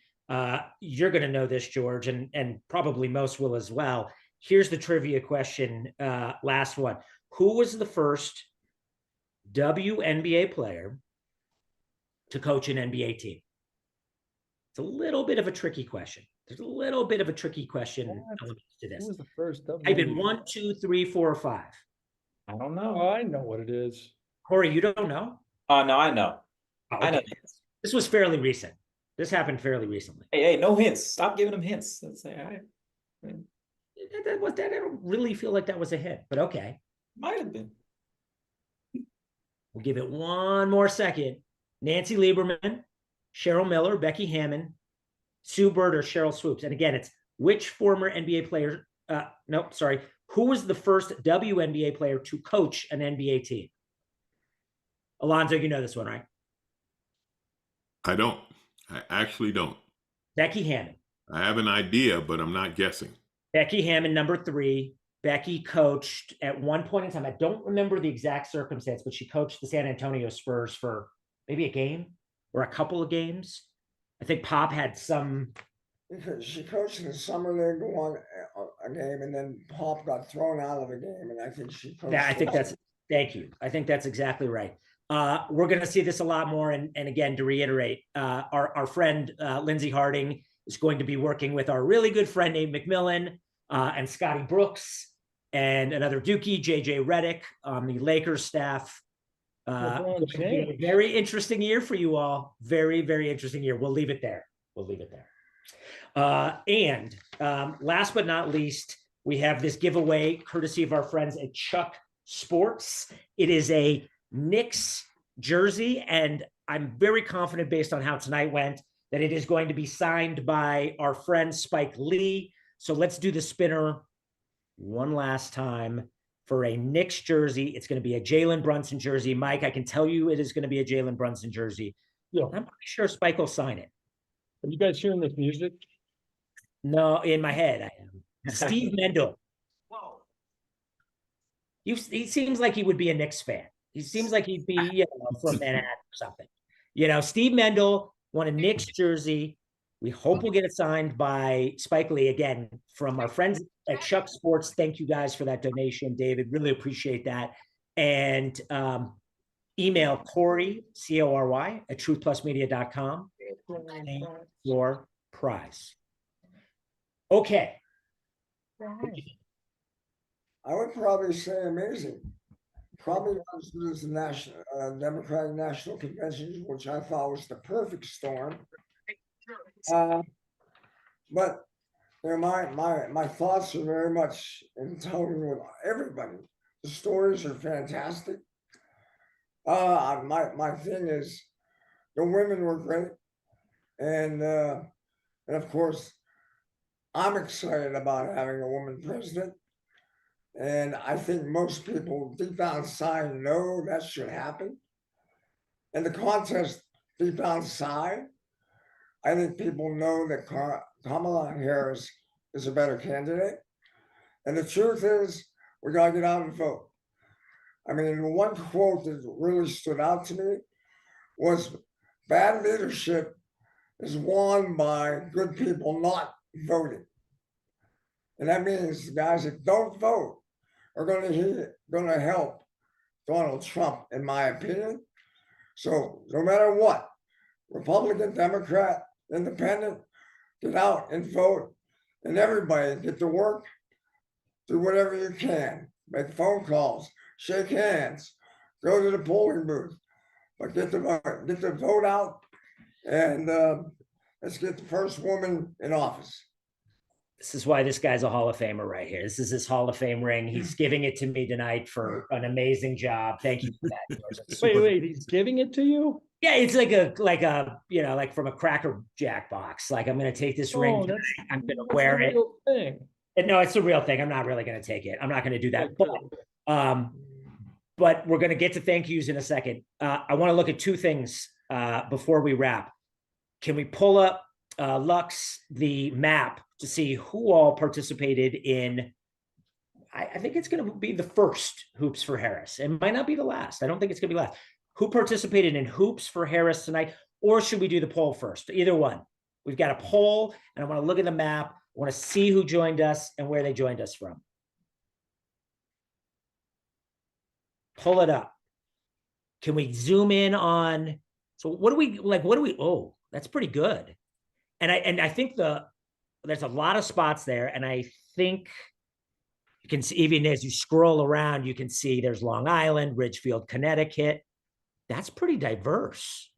You're going to know this, George, and probably most will as well. Here's the trivia question, last one. Who was the first WNBA player to coach an NBA team? It's a little bit of a tricky question. There's a little bit of a tricky question element to this. Who was the first I've been 1, 2, 3, 4, or 5. I don't know. Oh, I know what it is. Corey, you don't know? No, I know. Oh, okay. I know. This was fairly recent. This happened fairly recently. Hey, no hints. Stop giving them hints. Let's say, all right. I don't really feel like that was a hit, but okay. Might have been. We'll give it one more second. Nancy Lieberman, Cheryl Miller, Becky Hammond, Sue Bird, or Cheryl Swoops. And again, it's which former NBA player, who was the first WNBA player to coach an NBA team? Alonzo, you know this one, right? I don't. I actually don't. Becky Hammond. I have an idea, but I'm not guessing. Becky Hammond, number 3. Becky coached at one point in time. I don't remember the exact circumstance, but she coached the San Antonio Spurs for maybe a game or a couple of games. I think Pop had some. Because she coached in the summer league, won a game, and then Pop got thrown out of the game, and I think she coached. Yeah, I think that's. Thank you. I think that's exactly right. We're going to see this a lot more. And again, to reiterate, our friend Lindsey Harding is going to be working with our really good friend Nate McMillan and Scotty Brooks and another Dookie, JJ Redick on the Lakers staff. A very interesting year for you all. Very, very interesting year. We'll leave it there. And last but not least, we have this giveaway courtesy of our friends at Chuck Sports. It is a Knicks jersey, and I'm very confident based on how tonight went that it is going to be signed by our friend Spike Lee. So let's do the spinner one last time for a Knicks jersey. It's going to be a Jalen Brunson jersey. Mike, I can tell you it is going to be a Jalen Brunson jersey. Yeah. I'm pretty sure Spike will sign it. Are you guys hearing this music? No, in my head I am. Steve Mendel. Whoa. He seems like he would be a Knicks fan. He seems like he'd be from Manhattan or something. Steve Mendel won a Knicks jersey. We hope we'll get it signed by Spike Lee, again, from our friends at Chuck Sports. Thank you guys for that donation, David. Really appreciate that. And email Corey, Cory, at truthplusmedia.com. Claim your prize. Okay. I would probably say amazing. Probably not as good as the National Democratic National Convention, which I thought was the perfect storm. But my thoughts are very much in tone with everybody. The stories are fantastic. My thing is the women were great, and of course I'm excited about having a woman president. And I think most people deep down inside know that should happen. In the contest, deep down inside, I think people know that Kamala Harris is a better candidate. And the truth is, we gotta get out and vote. I mean, the one quote that really stood out to me was, bad leadership is won by good people not voting. And that means the guys that don't vote are gonna help Donald Trump, in my opinion. So no matter what, Republican, Democrat, Independent, get out and vote, and everybody get to work. Do whatever you can. Make phone calls, shake hands, go to the polling booth, but get the vote out, and let's get the first woman in office. This is why this guy's a Hall of Famer right here. This is his Hall of Fame ring. He's giving it to me tonight for an amazing job. Thank you for that, George. Wait, he's giving it to you? Yeah, it's like a like from a Cracker Jack box. Like, I'm gonna take this ring tonight. I'm gonna wear it. No, it's a real thing. I'm not really gonna take it. I'm not gonna do that. But we're gonna get to thank yous in a second. I want to look at two things before we wrap. Can we pull up Lux, the map, to see who all participated in, I think it's going to be the first Hoops for Harris. It might not be the last. I don't think it's going to be last. Who participated in Hoops for Harris tonight? Or should we do the poll first? Either one. We've got a poll, and I want to look at the map. I want to see who joined us and where they joined us from. Pull it up. Can we zoom in on, so what do we, oh, that's pretty good. And I think there's a lot of spots there. And I think you can see, even as you scroll around, you can see there's Long Island, Ridgefield, Connecticut. That's pretty diverse.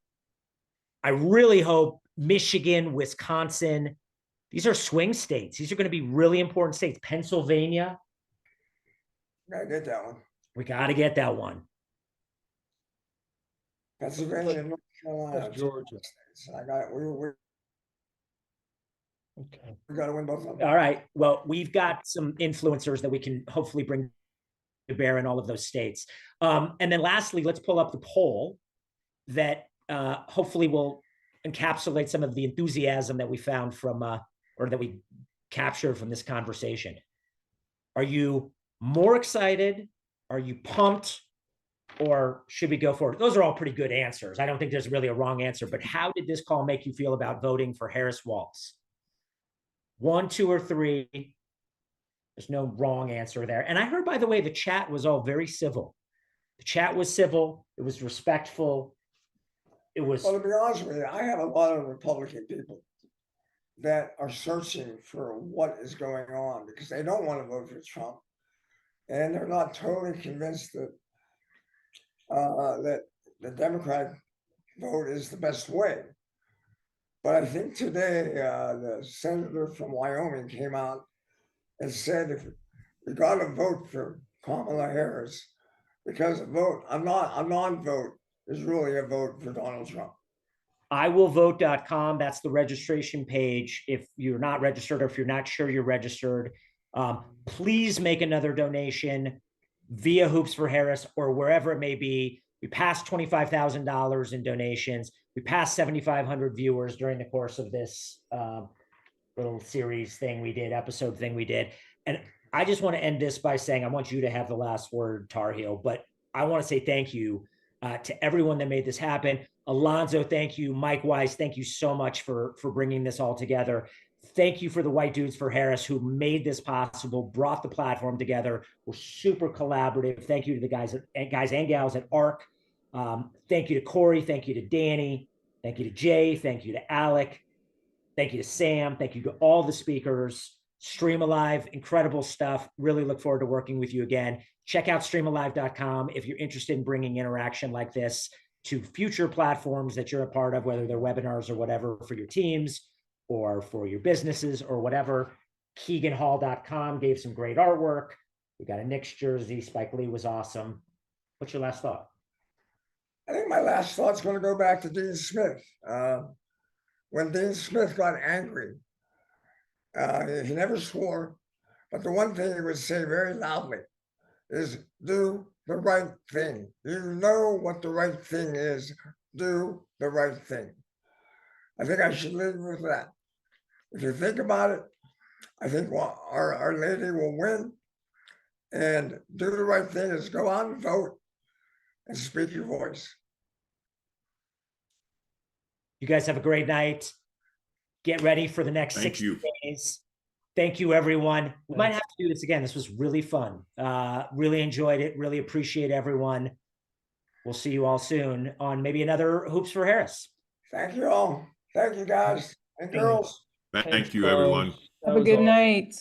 I really hope Michigan, Wisconsin, these are swing states. These are going to be really important states. Pennsylvania. Gotta get that one. We got to get that one. Pennsylvania, North Carolina, That's Georgia. We got to win both of them. All right. Well, we've got some influencers that we can hopefully bring to bear in all of those states. And then lastly, let's pull up the poll that hopefully will encapsulate some of the enthusiasm that we found from, or that we captured from this conversation. Are you more excited? Are you pumped? Or should we go forward? Those are all pretty good answers. I don't think there's really a wrong answer, but how did this call make you feel about voting for Harris Walz? 1, 2, or 3. There's no wrong answer there. And I heard, by the way, the chat was all very civil. The chat was civil. It was respectful. It was. Well, to be honest with you, I have a lot of Republican people that are searching for what is going on because they don't want to vote for Trump. And they're not totally convinced that that the Democratic vote is the best way. But I think today the senator from Wyoming came out and said, if you got to vote for Kamala Harris, because a non-vote is really a vote for Donald Trump. iwillvote.com. That's the registration page. If you're not registered or if you're not sure you're registered, please make another donation via Hoops for Harris or wherever it may be. We passed $25,000 in donations. We passed 7,500 viewers during the course of this little series thing we did, episode thing we did. And I just want to end this by saying, I want you to have the last word, Tar Heel, but I want to say thank you to everyone that made this happen. Alonzo, thank you. Mike Weiss, thank you so much for bringing this all together. Thank you for the White Dudes for Harris who made this possible, brought the platform together. We're super collaborative. Thank you to the guys and gals at ARC. Thank you to Corey. Thank you to Danny. Thank you to Jay. Thank you to Alec. Thank you to Sam. Thank you to all the speakers. Stream Alive, incredible stuff. Really look forward to working with you again. Check out streamalive.com if you're interested in bringing interaction like this to future platforms that you're a part of, whether they're webinars or whatever for your teams or for your businesses or whatever. KeeganHall.com gave some great artwork. We got a Knicks jersey. Spike Lee was awesome. What's your last thought? I think my last thought's going to go back to Dean Smith. When Dean Smith got angry He never swore, but the one thing he would say very loudly is do the right thing. You know what the right thing is. Do the right thing. I think I should live with that. If you think about it, I think our lady will win. And do the right thing is go out and vote and speak your voice. You guys have a great night. Get ready for the next 60 days. Thank you, everyone. We might have to do this again. This was really fun. Really enjoyed it. Really appreciate everyone. We'll see you all soon on maybe another Hoops for Harris. Thank you all. Thank you, guys and girls. Thank you, everyone. Have a good night.